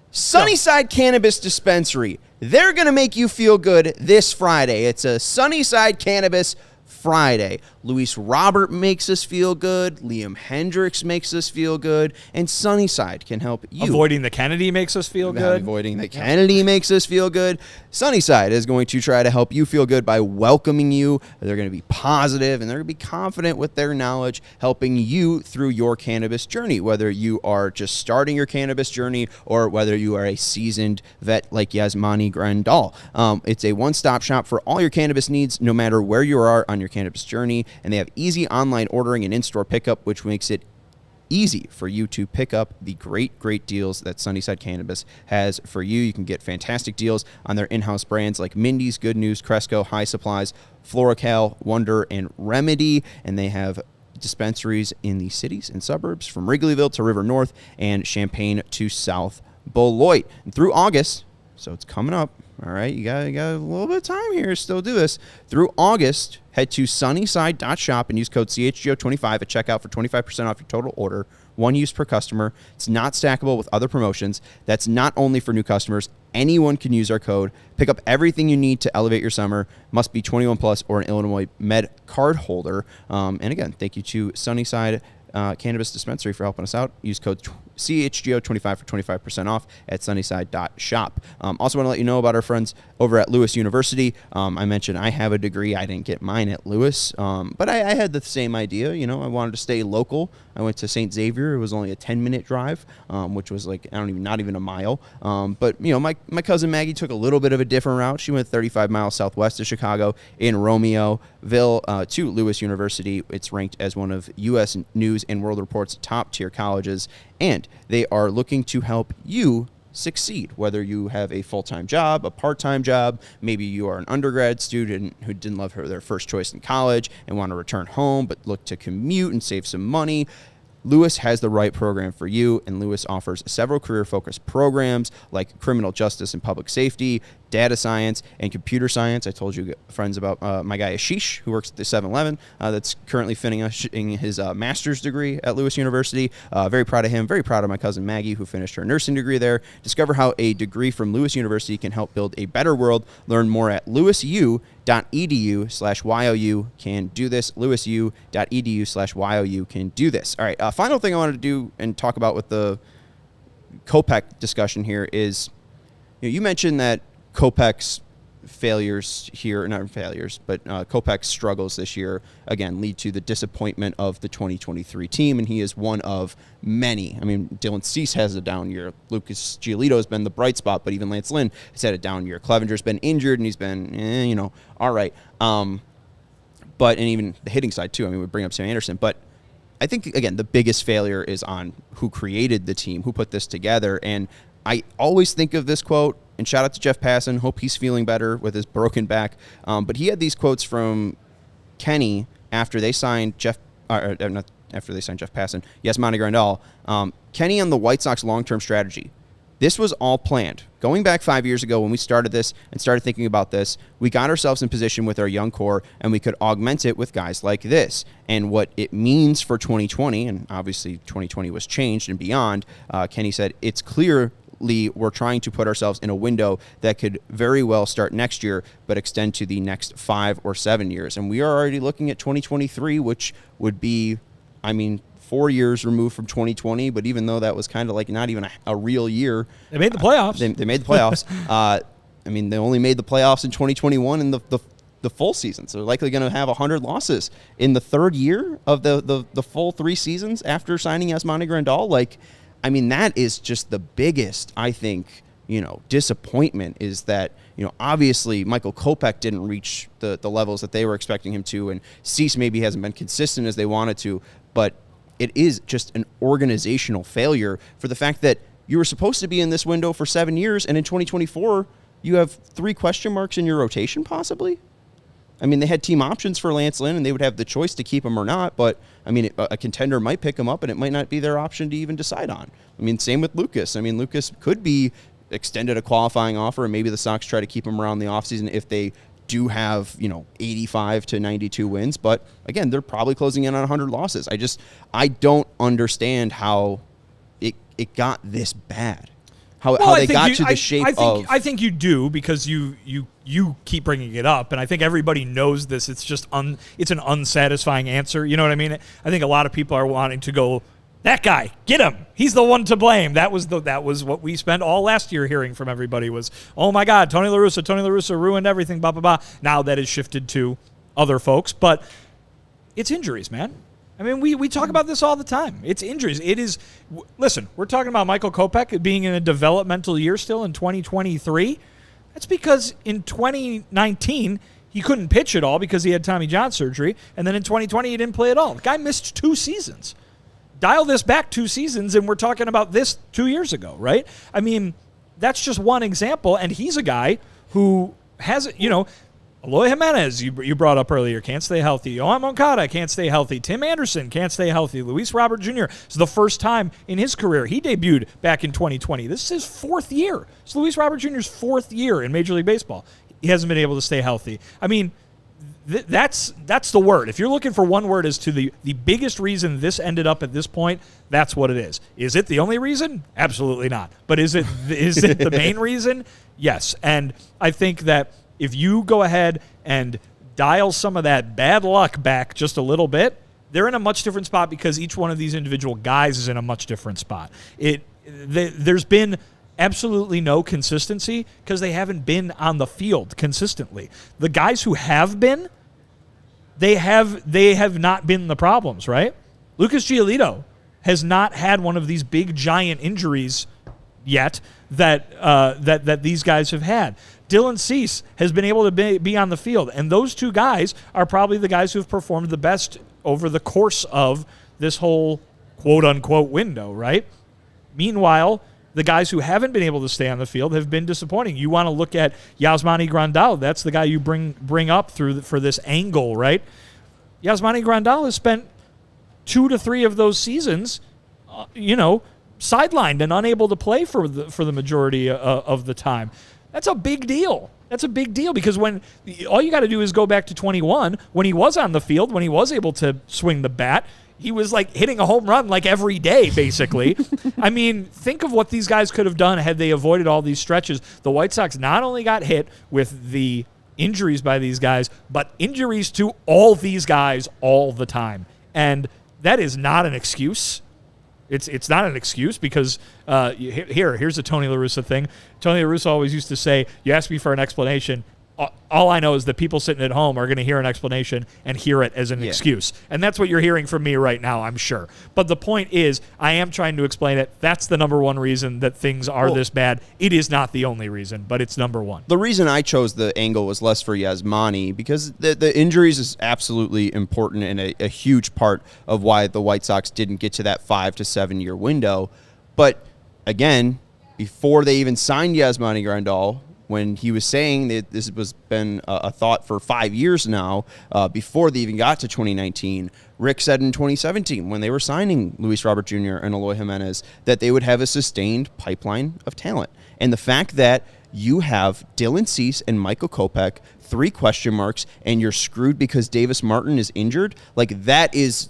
Sunnyside Cannabis Dispensary. They're going to make you feel good this Friday. It's a Sunnyside Cannabis Friday. Luis Robert makes us feel good. Liam Hendricks makes us feel good. And Sunnyside can help you. Avoiding the Kennedy makes us feel good. Avoiding the Kennedy makes us feel good. Sunnyside is going to try to help you feel good by welcoming you. They're going to be positive and they're going to be confident with their knowledge, helping you through your cannabis journey, whether you are just starting your cannabis journey or whether you are a seasoned vet like Yasmani Grandal. It's a one-stop shop for all your cannabis needs, no matter where you are on your cannabis journey. And they have easy online ordering and in-store pickup, which makes it easy for you to pick up the great deals that Sunnyside Cannabis has for you. You can get fantastic deals on their in-house brands like Mindy's, Good News, Cresco, High Supplies, Floracal, Wonder, and Remedy. And they have dispensaries in the cities and suburbs from Wrigleyville to River North and Champaign to South Beloit. And through August, so it's coming up, all right, you got a little bit of time here to still do this. Through August, head to sunnyside.shop and use code CHGO25 at checkout for 25% off your total order. One use per customer. It's not stackable with other promotions. That's not only for new customers. Anyone can use our code. Pick up everything you need to elevate your summer. Must be 21 plus or an Illinois Med card holder. And again, thank you to Sunnyside Cannabis Dispensary for helping us out. Use code CHGO25 for 25% off at sunnyside.shop. Also want to let you know about our friends over at Lewis University. I mentioned I have a degree. I didn't get mine at Lewis, but I had the same idea. You know, I wanted to stay local. I went to St. Xavier. It was only a 10-minute drive, which was like, not even a mile. But, you know, my cousin Maggie took a little bit of a different route. She went 35 miles southwest of Chicago in Romeoville to Lewis University. It's ranked as one of U.S. News and World Report's top-tier colleges, and they are looking to help you succeed, whether you have a full-time job, a part-time job, maybe you are an undergrad student who didn't love their first choice in college and want to return home but look to commute and save some money. Lewis has the right program for you, and Lewis offers several career-focused programs like criminal justice and public safety, data science, and computer science. I told you, friends, about my guy Ashish, who works at the 7-Eleven, that's currently finishing his master's degree at Lewis University. Very proud of him. Very proud of my cousin Maggie, who finished her nursing degree there. Discover how a degree from Lewis University can help build a better world. Learn more at lewisu.edu/YOU can do this. lewisu.edu/YOU can do this. All right, final thing I wanted to do and talk about with the Kopech discussion here is, you mentioned that Kopech's failures here, not failures, but Kopech's struggles this year, again, lead to the disappointment of the 2023 team, and he is one of many. I mean, Dylan Cease has a down year. Lucas Giolito has been the bright spot, but even Lance Lynn has had a down year. Clevenger's been injured, and he's been, all right. And even the hitting side, too. I mean, we bring up Sam Anderson, but I think, again, the biggest failure is on who created the team, who put this together, and I always think of this quote, and shout out to Jeff Passan. Hope he's feeling better with his broken back. But he had these quotes from Kenny after they signed Jeff Passan, Yasmani Grandal. Kenny on the White Sox long-term strategy. This was all planned. Going back 5 years ago when we started this and started thinking about this, we got ourselves in position with our young core, and we could augment it with guys like this. And what it means for 2020, and obviously 2020 was changed and beyond, Kenny said, it's clear absolutely we're trying to put ourselves in a window that could very well start next year, but extend to the next 5 or 7 years. And we are already looking at 2023, which would be, 4 years removed from 2020, but even though that was kind of like not even a real year. They made the playoffs. They made the playoffs. They only made the playoffs in 2021 in the full season. So they're likely going to have 100 losses in the third year of the full 3 seasons after signing Yasmani Grandal. That is just the biggest, I think, disappointment is that, obviously Michael Kopech didn't reach the levels that they were expecting him to, and Cease maybe hasn't been consistent as they wanted to, but it is just an organizational failure for the fact that you were supposed to be in this window for 7 years, and in 2024, you have 3 question marks in your rotation, possibly. They had team options for Lance Lynn, and they would have the choice to keep him or not, but, a contender might pick him up, and it might not be their option to even decide on. Same with Lucas. Lucas could be extended a qualifying offer, and maybe the Sox try to keep him around the offseason if they do have, 85 to 92 wins. But again, they're probably closing in on 100 losses. I don't understand how it got this bad. How they got to the shape of. I think you do, because you keep bringing it up, and I think everybody knows this. It's just it's an unsatisfying answer. You know what I mean? I think a lot of people are wanting to go, that guy, get him. He's the one to blame. That was what we spent all last year hearing from everybody was, oh my God, Tony La Russa ruined everything, blah, blah, blah. Now that is shifted to other folks, but it's injuries, man. We talk about this all the time. It's injuries. It is, listen, we're talking about Michael Kopech being in a developmental year still in 2023. That's because in 2019, he couldn't pitch at all because he had Tommy John surgery, and then in 2020, he didn't play at all. The guy missed 2 seasons. Dial this back 2 seasons, and we're talking about this 2 years ago, right? That's just one example, and he's a guy who has, Eloy Jimenez, you brought up earlier, can't stay healthy. Yohan Moncada can't stay healthy. Tim Anderson can't stay healthy. Luis Robert Jr. It's the first time in his career. He debuted back in 2020. This is his 4th year. It's Luis Robert Jr.'s 4th year in Major League Baseball. He hasn't been able to stay healthy. That's the word. If you're looking for one word as to the biggest reason this ended up at this point, that's what it is. Is it the only reason? Absolutely not. But is it the main reason? Yes. And I think that if you go ahead and dial some of that bad luck back just a little bit, they're in a much different spot because each one of these individual guys is in a much different spot. There's been absolutely no consistency because they haven't been on the field consistently. The guys who have been, they have not been the problems, right? Lucas Giolito has not had one of these big giant injuries yet that these guys have had. Dylan Cease has been able to be on the field, and those 2 guys are probably the guys who have performed the best over the course of this whole quote-unquote window, right? Meanwhile, the guys who haven't been able to stay on the field have been disappointing. You want to look at Yasmani Grandal. That's the guy you bring up for this angle, right? Yasmani Grandal has spent 2 to 3 of those seasons, sidelined and unable to play for the majority of the time. That's a big deal. That's a big deal because when all you got to do is go back to 21 when he was on the field, when he was able to swing the bat. He was like hitting a home run like every day, basically. Think of what these guys could have done had they avoided all these stretches. The White Sox not only got hit with the injuries by these guys, but injuries to all these guys all the time. And that is not an excuse. It's not an excuse because here's a Tony La Russa thing. Tony La Russa always used to say, you ask me for an explanation, all I know is that people sitting at home are going to hear an explanation and hear it as an excuse. And that's what you're hearing from me right now, I'm sure. But the point is, I am trying to explain it. That's the number one reason that things are this bad. It is not the only reason, but it's number one. The reason I chose the angle was less for Yasmani because the injuries is absolutely important and a huge part of why the White Sox didn't get to that 5 to 7 year window. But again, before they even signed Yasmani Grandal, when he was saying that this has been a thought for 5 years now, before they even got to 2019, Rick said in 2017, when they were signing Luis Robert Jr. and Eloy Jimenez, that they would have a sustained pipeline of talent. And the fact that you have Dylan Cease and Michael Kopech, 3 question marks, and you're screwed because Davis Martin is injured, like that is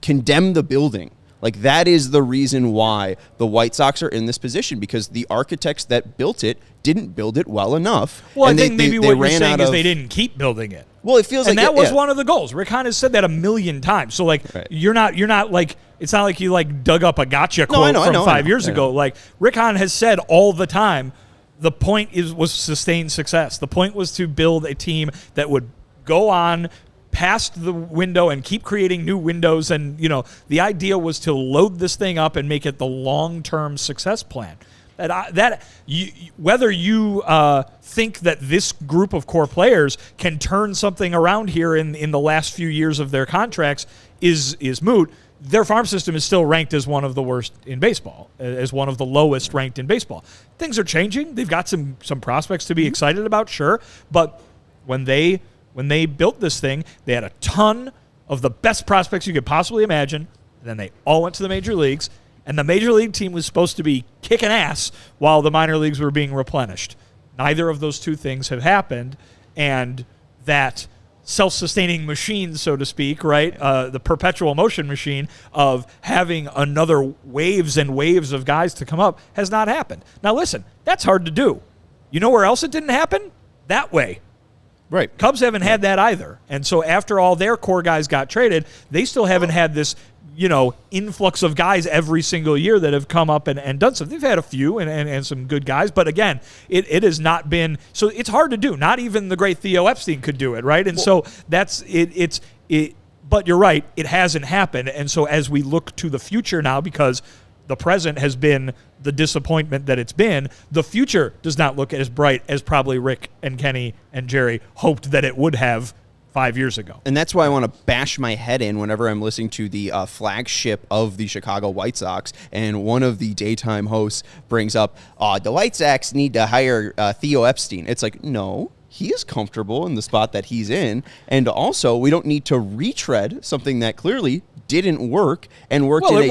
condemn the building. Like, that is the reason why the White Sox are in this position, because the architects that built it didn't build it well enough. Well, and I think maybe what you're saying is of, they didn't keep building it. Well, it feels and like that was one of the goals. Rick Hahn has said that a million times. So, like, you're not like, it's not like you, like, dug up a gotcha quote from 5 years ago. Like, Rick Hahn has said all the time, the point was sustained success. The point was to build a team that would go on past the window and keep creating new windows. And, you know, the idea was to load this thing up and make it the long-term success plan. Whether you think that this group of core players can turn something around here in the last few years of their contracts is moot. Their farm system is still ranked as one of the worst in baseball, as one of the lowest ranked in baseball. Things are changing. They've got some prospects to be excited about, sure. But when they built this thing, they had a ton of the best prospects you could possibly imagine. Then they all went to the major leagues, and the major league team was supposed to be kicking ass while the minor leagues were being replenished. Neither of those two things have happened, and that self-sustaining machine, so to speak, right? The perpetual motion machine of having another waves and waves of guys to come up has not happened. Now, listen, that's hard to do. You know where else it didn't happen? That way. Right. Cubs haven't had that either. And so after all their core guys got traded, they still haven't had this, you know, influx of guys every single year that have come up and done something. They've had a few and some good guys, but again, it has not been, so it's hard to do. Not even the great Theo Epstein could do it, right? And so that's it. But you're right, it hasn't happened. And so as we look to the future now, because the present has been the disappointment that it's been, the future does not look as bright as probably Rick and Kenny and Jerry hoped that it would have 5 years ago. And that's why I want to bash my head in whenever I'm listening to the flagship of the Chicago White Sox, and one of the daytime hosts brings up, the White Sox need to hire Theo Epstein. It's like, no, he is comfortable in the spot that he's in, and also we don't need to retread something that clearly didn't work and worked. It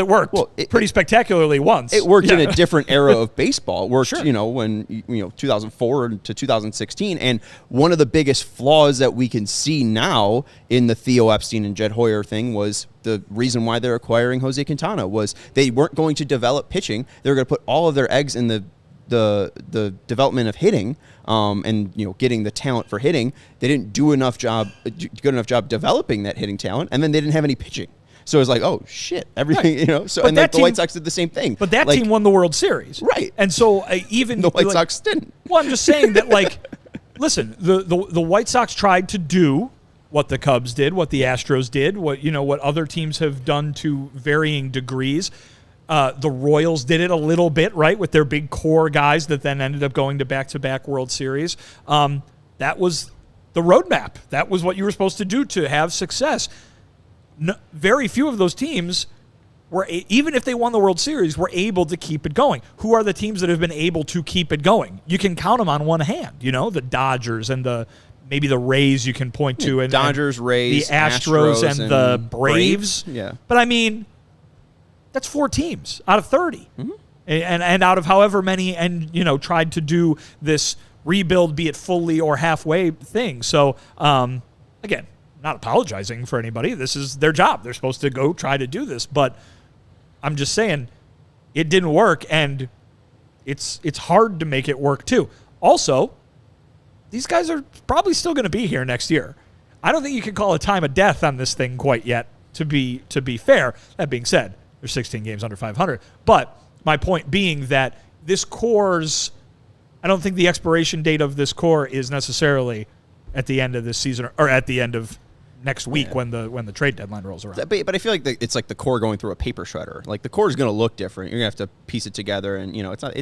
worked pretty spectacularly once. It worked in a different era of baseball. It worked, you know, when 2004 to 2016. And one of the biggest flaws that we can see now in the Theo Epstein and Jed Hoyer thing was the reason why they're acquiring Jose Quintana was they weren't going to develop pitching. They were going to put all of their eggs in the development of hitting, and getting the talent for hitting. They didn't do good enough job developing that hitting talent, and then they didn't have any pitching. So it was like, oh shit, everything, So, and the White Sox did the same thing. But that team won the World Series, right? And so even the White Sox didn't. Well, I'm just saying that, listen, the White Sox tried to do what the Cubs did, what the Astros did, what other teams have done to varying degrees. The Royals did it a little bit, right, with their big core guys that then ended up going to back-to-back World Series. That was the roadmap. That was what you were supposed to do to have success. Very few of those teams were, even if they won the World Series, were able to keep it going. Who are the teams that have been able to keep it going? You can count them on one hand, the Dodgers and maybe the Rays you can point to. And Dodgers, Rays, the Astros and the Braves. Yeah. But, I mean, that's 4 teams out of 30. Mm-hmm. And out of however many, and, tried to do this rebuild, be it fully or halfway thing. So, again, not apologizing for anybody. This is their job. They're supposed to go try to do this. But I'm just saying it didn't work, and it's hard to make it work too. Also, these guys are probably still going to be here next year. I don't think you can call a time of death on this thing quite yet, to be fair. That being said, there's 16 games under 500. But my point being that this core's, I don't think the expiration date of this core is necessarily at the end of this season or at the end of next week when the trade deadline rolls around. But I feel like it's like the core going through a paper shredder. Like, the core is going to look different. You're going to have to piece it together, and it's not.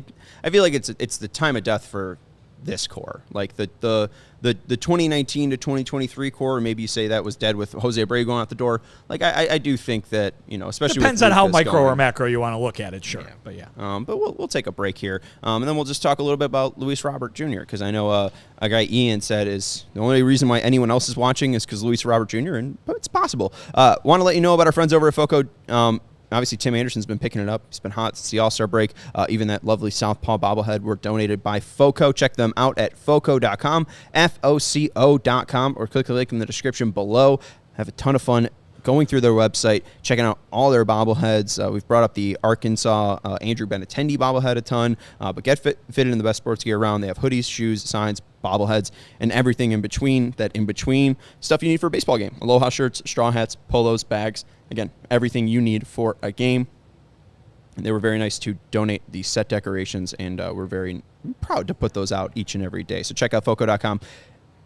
I feel like it's the time of death for this core. Like the 2019 to 2023 core, or maybe you say that was dead with Jose Abreu going out the door. Like, I do think that, especially depends on how micro or macro you want to look at it, sure. Yeah. But yeah. But we'll take a break here, and then we'll just talk a little bit about Luis Robert Jr. because I know a guy Ian said is the only reason why anyone else is watching is because Luis Robert Jr. But it's possible. Want to let you know about our friends over at FOCO. Obviously, Tim Anderson's been picking it up. He's been hot since the All-Star break. Even that lovely Southpaw bobblehead were donated by FOCO. Check them out at FOCO.com, FOCO.com, or click the link in the description below. Have a ton of fun going through their website, checking out all their bobbleheads. We've brought up the Arkansas Andrew Benintendi bobblehead a ton, but get fitted in the best sports gear around. They have hoodies, shoes, signs, bobbleheads, and everything in between. That in between stuff you need for a baseball game. Aloha shirts, straw hats, polos, bags. Again, everything you need for a game. And they were very nice to donate the set decorations, and we're very proud to put those out each and every day. So check out foco.com.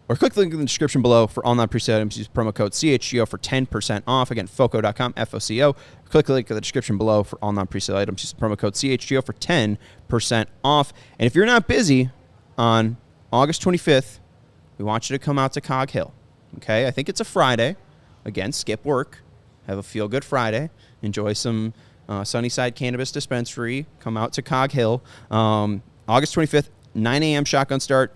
Or click the link in the description below for all non-presale items. Use promo code CHGO for 10% off. Again, foco.com, F-O-C-O. Click the link in the description below for all non-presale items. Use the promo code CHGO for 10% off. And if you're not busy on August 25th, we want you to come out to Cog Hill. Okay? I think it's a Friday. Again, skip work. Have a feel-good Friday. Enjoy some Sunnyside Cannabis Dispensary. Come out to Cog Hill. August 25th, 9 a.m. shotgun start.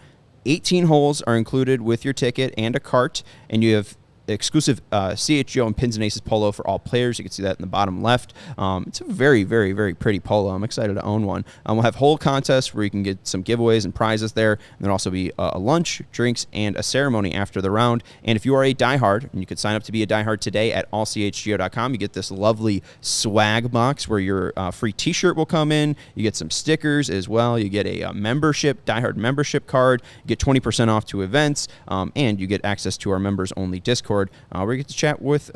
18 holes are included with your ticket and a cart, and you have exclusive CHGO and Pins and Aces polo for all players. You can see that in the bottom left. It's a very, very, very pretty polo. I'm excited to own one. We'll have whole contests where you can get some giveaways and prizes there, and there'll also be a lunch, drinks, and a ceremony after the round. And if you are a diehard, and you could sign up to be a diehard today at allchgo.com, you get this lovely swag box where your free t-shirt will come in. You get some stickers as well. You get a membership, diehard membership card. You get 20% off to events, and you get access to our members-only Discord, where you get to chat with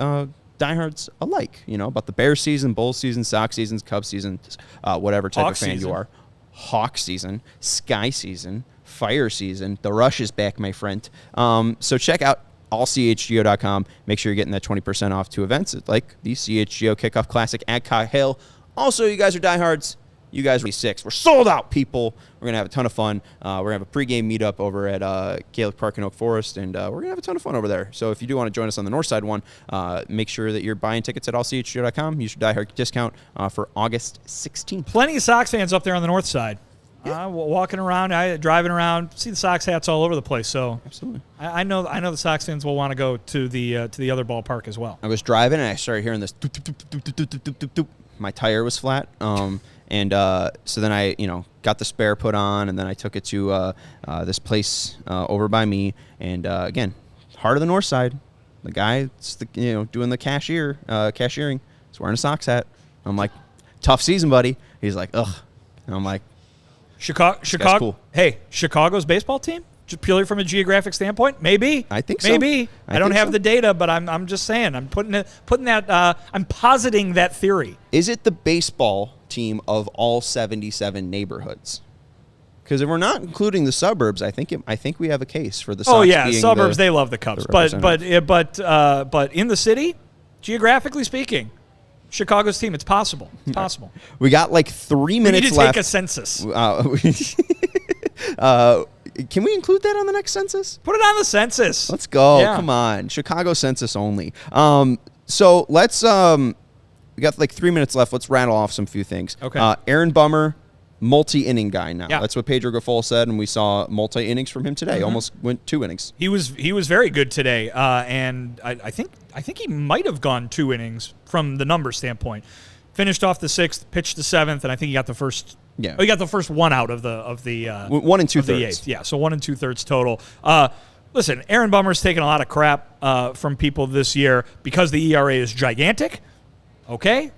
diehards alike, about the Bears season, Bulls season, Sox seasons, Cubs season, whatever type of fan you are. Hawk season, Sky season, Fire season. The Rush is back, my friend. So check out allchgo.com. Make sure you're getting that 20% off to events like the CHGO Kickoff Classic at Cog Hill. Also, you guys are diehards. You guys are 6. We're sold out, people. We're going to have a ton of fun. We're going to have a pregame meetup over at Gaelic Park in Oak Forest, and we're going to have a ton of fun over there. So if you do want to join us on the north side one, make sure that you're buying tickets at allchgo.com. Use your diehard discount for August 16th. Plenty of Sox fans up there on the north side. Walking around, driving around, see the Sox hats all over the place. So Absolutely. I know the Sox fans will want to go to the other ballpark as well. I was driving, and I started hearing this doop, doop, doop, doop, doop, doop, doop, doop. My tire was flat. And so then I, got the spare put on, and then I took it to this place over by me. And again, heart of the north side. The guy, doing the cashiering, is wearing a Sox hat. I'm like, tough season, buddy. He's like, ugh. And I'm like, Chicago. Cool. Hey, Chicago's baseball team, just purely from a geographic standpoint, maybe. I think so. Maybe. I don't have so. the data, but I'm just saying. I'm putting that. I'm positing that theory. Is it the baseball team of all 77 neighborhoods? Because if we're not including the suburbs, I think we have a case for the Sox. Oh yeah, being suburbs. They love the Cubs, but in the city, geographically speaking, Chicago's team. It's possible. It's possible. We got like 3 minutes we need to left. take a census. Can we include that on the next census? Put it on the census. Let's go. Yeah. Come on. Chicago census only. So let's we got like 3 minutes left. Let's rattle off some few things. Okay. Aaron Bummer, multi-inning guy now. Yeah. That's what Pedro Gaffol said, and we saw multi-innings from him today. Almost went 2 innings. He was very good today, and I think he might have gone 2 innings from the number standpoint. Finished off the 6th, pitched the 7th, and I think he got the first. Yeah. He got the first one out of the 1 and 2/3. of the 8th. Yeah, so 1 2/3 total. Listen, Aaron Bummer's taken a lot of crap from people this year because the ERA is gigantic. Okay,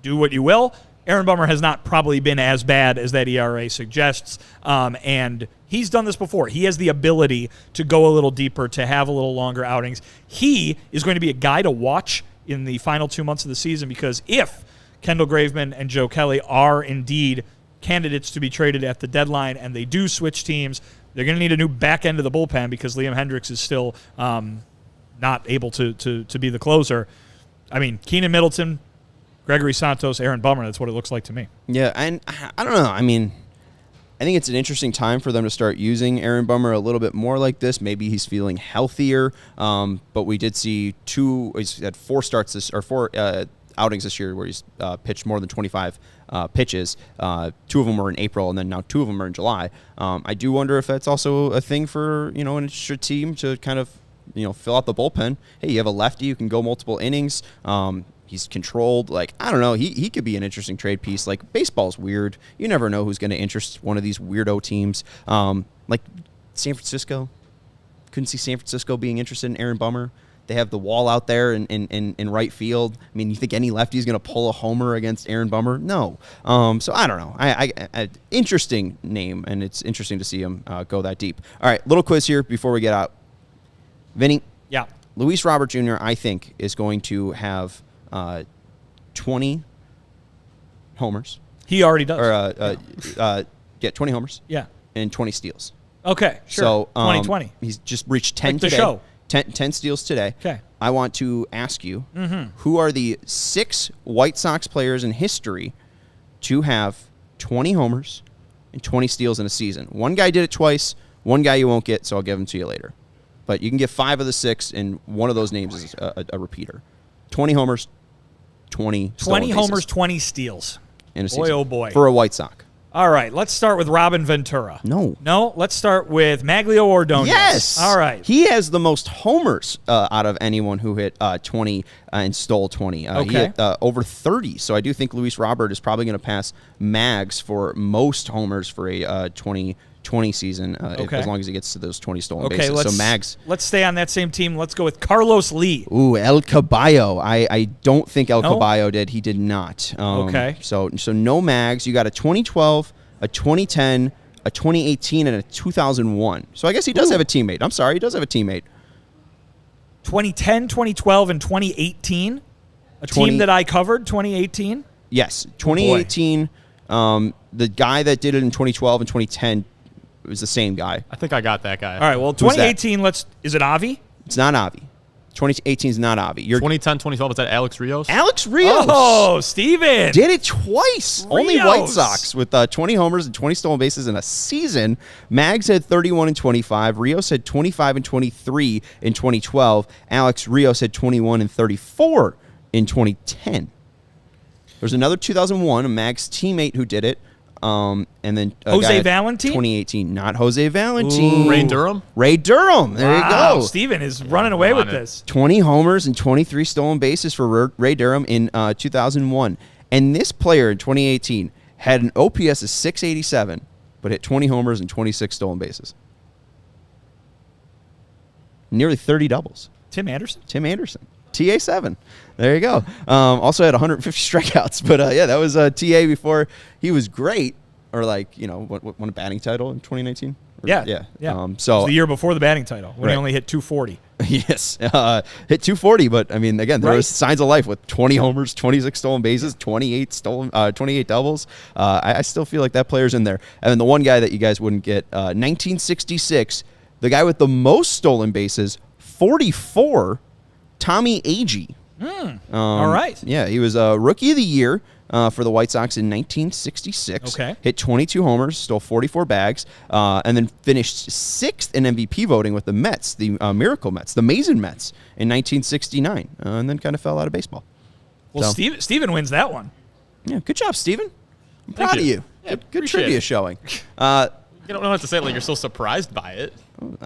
do what you will. Aaron Bummer has not probably been as bad as that ERA suggests, and he's done this before. He has the ability to go a little deeper, to have a little longer outings. He is going to be a guy to watch in the final 2 months of the season, because if Kendall Graveman and Joe Kelly are indeed candidates to be traded at the deadline and they do switch teams, they're going to need a new back end of the bullpen because Liam Hendricks is still not able to be the closer. I mean, Keenan Middleton, Gregory Santos, Aaron Bummer, that's what it looks like to me. Yeah, and I don't know. I mean, I think it's an interesting time for them to start using Aaron Bummer a little bit more like this. Maybe he's feeling healthier, but we did see he's had 4 outings this year where he's pitched more than 25 pitches. 2 of them were in April, and then now 2 of them are in July. I do wonder if that's also a thing for an extra team to kind of fill out the bullpen. Hey, you have a lefty who can go multiple innings. He's controlled. Like, I don't know. He could be an interesting trade piece. Like, baseball's weird. You never know who's going to interest one of these weirdo teams. Like San Francisco. Couldn't see San Francisco being interested in Aaron Bummer. They have the wall out there in right field. I mean, you think any lefty is going to pull a homer against Aaron Bummer? No. So I don't know. I interesting name, and it's interesting to see him go that deep. All right, little quiz here before we get out. Vinny. Yeah. Luis Robert Jr., I think, is going to have 20 homers. He already does. Or, 20 homers. Yeah. And 20 steals. Okay, sure. So 2020. He's just reached 10 Like the today. show. 10 steals today. Okay. I want to ask you, who are the 6 White Sox players in history to have 20 homers and 20 steals in a season? One guy did it twice. One guy you won't get, so I'll give him to you later. But you can get 5 of the 6, and one of those names is a repeater. 20 homers, 20 stolen 20 bases homers, 20 steals. in a Boy, season. oh boy. For a White Sox. All right, let's start with Robin Ventura. No. No, let's start with Maglio Ordonez. Yes. All right. He has the most homers out of anyone who hit 20 and stole 20. He Okay. hit over 30. So I do think Luis Robert is probably going to pass Mags for most homers for a 2020 season, as long as he gets to those 20 stolen bases. So Mags. Let's stay on that same team. Let's go with Carlos Lee. Ooh, El Caballo. I don't think El Caballo did. He did not. Okay. So no Mags. You got a 2012, a 2010, a 2018, and a 2001. So I guess he does have a teammate. I'm sorry, he does have a teammate. 2010, 2012, and 2018. A team that I covered, 2018. Yes, 2018. The guy that did it in 2012 and 2010 was the same guy. I think I got that guy. All right, well, 2018, is it Avi? It's not Avi. 2018 is not Avi. 2010, 2012, is that Alex Rios? Alex Rios. Oh, Steven. Did it twice. Only Rios. White Sox with 20 homers and 20 stolen bases in a season. Mags had 31 and 25. Rios had 25 and 23 in 2012. Alex Rios had 21 and 34 in 2010. There's another 2001, a Mags teammate who did it. And then Jose Valentin? 2018, not Jose Valentin. Ray Durham? Ray Durham. There you go. Steven is running away with it. this. 20 homers and 23 stolen bases for Ray Durham in 2001. And this player in 2018 had an OPS of 687, but hit 20 homers and 26 stolen bases. Nearly 30 doubles. Tim Anderson? Tim Anderson. TA7. There you go. Also had 150 strikeouts. But, that was TA before. He was great. Or, won a batting title in 2019? Yeah. Yeah. It was So the year before the batting title when he Right. only hit 240. yes. Hit 240, but, I mean, again, there was signs of life with 20 homers, 26 stolen bases, 28 doubles. I still feel like that player's in there. And then the one guy that you guys wouldn't get, 1966, the guy with the most stolen bases, 44, Tommy Agee. All right. Yeah, he was Rookie of the Year for the White Sox in 1966. Okay. Hit 22 homers, stole 44 bags, and then finished 6th in MVP voting with the Mets, the Miracle Mets, the Mason Mets in 1969, and then kind of fell out of baseball. Well, So- Steven wins that one. Yeah, good job, Steven. I'm Thank proud of you. you. Yeah, Good appreciate trivia it. showing. You don't know what to say. Like, you're so surprised by it.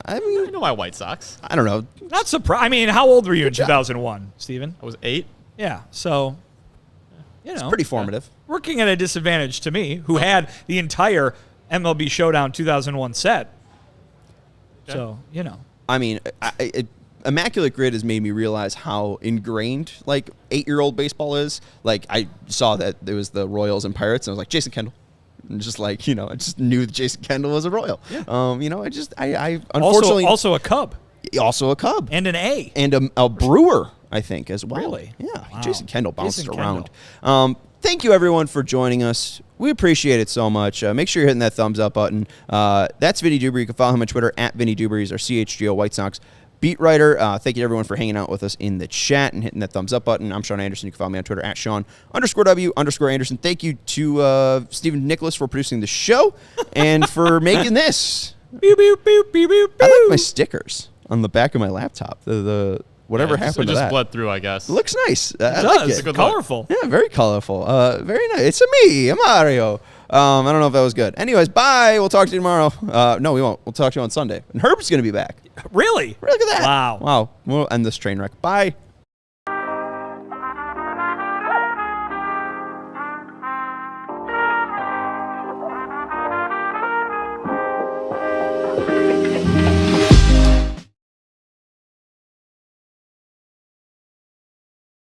I I mean, know my White Sox. I don't know. Not surprised. I mean, how old were you in 2001, Steven? I was 8. Yeah, so, you know. Pretty formative. Working at a disadvantage to me, who had the entire MLB Showdown 2001 set. Okay. So, you know. I mean, Immaculate Grid has made me realize how ingrained, 8-year-old baseball is. Like, I saw that there was the Royals and Pirates, and I was like, Jason Kendall. And just I just knew that Jason Kendall was a Royal. Yeah. I unfortunately... Also a Cub. Also a Cub. And an A. And a Brewer, I think, as well. Really? Yeah. Wow. Jason Kendall bounces Jason around. Kendall. Thank you, everyone, for joining us. We appreciate it so much. Make sure you're hitting that thumbs up button. That's Vinnie Duber. You can follow him on Twitter at Vinnie Duber. He's our CHGO White Sox beat writer. Thank you, everyone, for hanging out with us in the chat and hitting that thumbs up button. I'm Sean Anderson. You can follow me on Twitter at Sean_W_Anderson. Thank you to Stephen Nicholas for producing the show and for making this. Beep, beep, beep, beep, beep, I like my stickers on the back of my laptop. The whatever happened to just that. bled through, I guess. It looks nice. I It like does. it. Good luck. Colorful. Yeah, very colorful. Very nice. It's me, Mario. I don't know if that was good. Anyways, bye. We'll talk to you tomorrow. No, we won't. We'll talk to you on Sunday. And Herb's going to be back. Really? Look at that. Wow. Wow. We'll end this train wreck. Bye.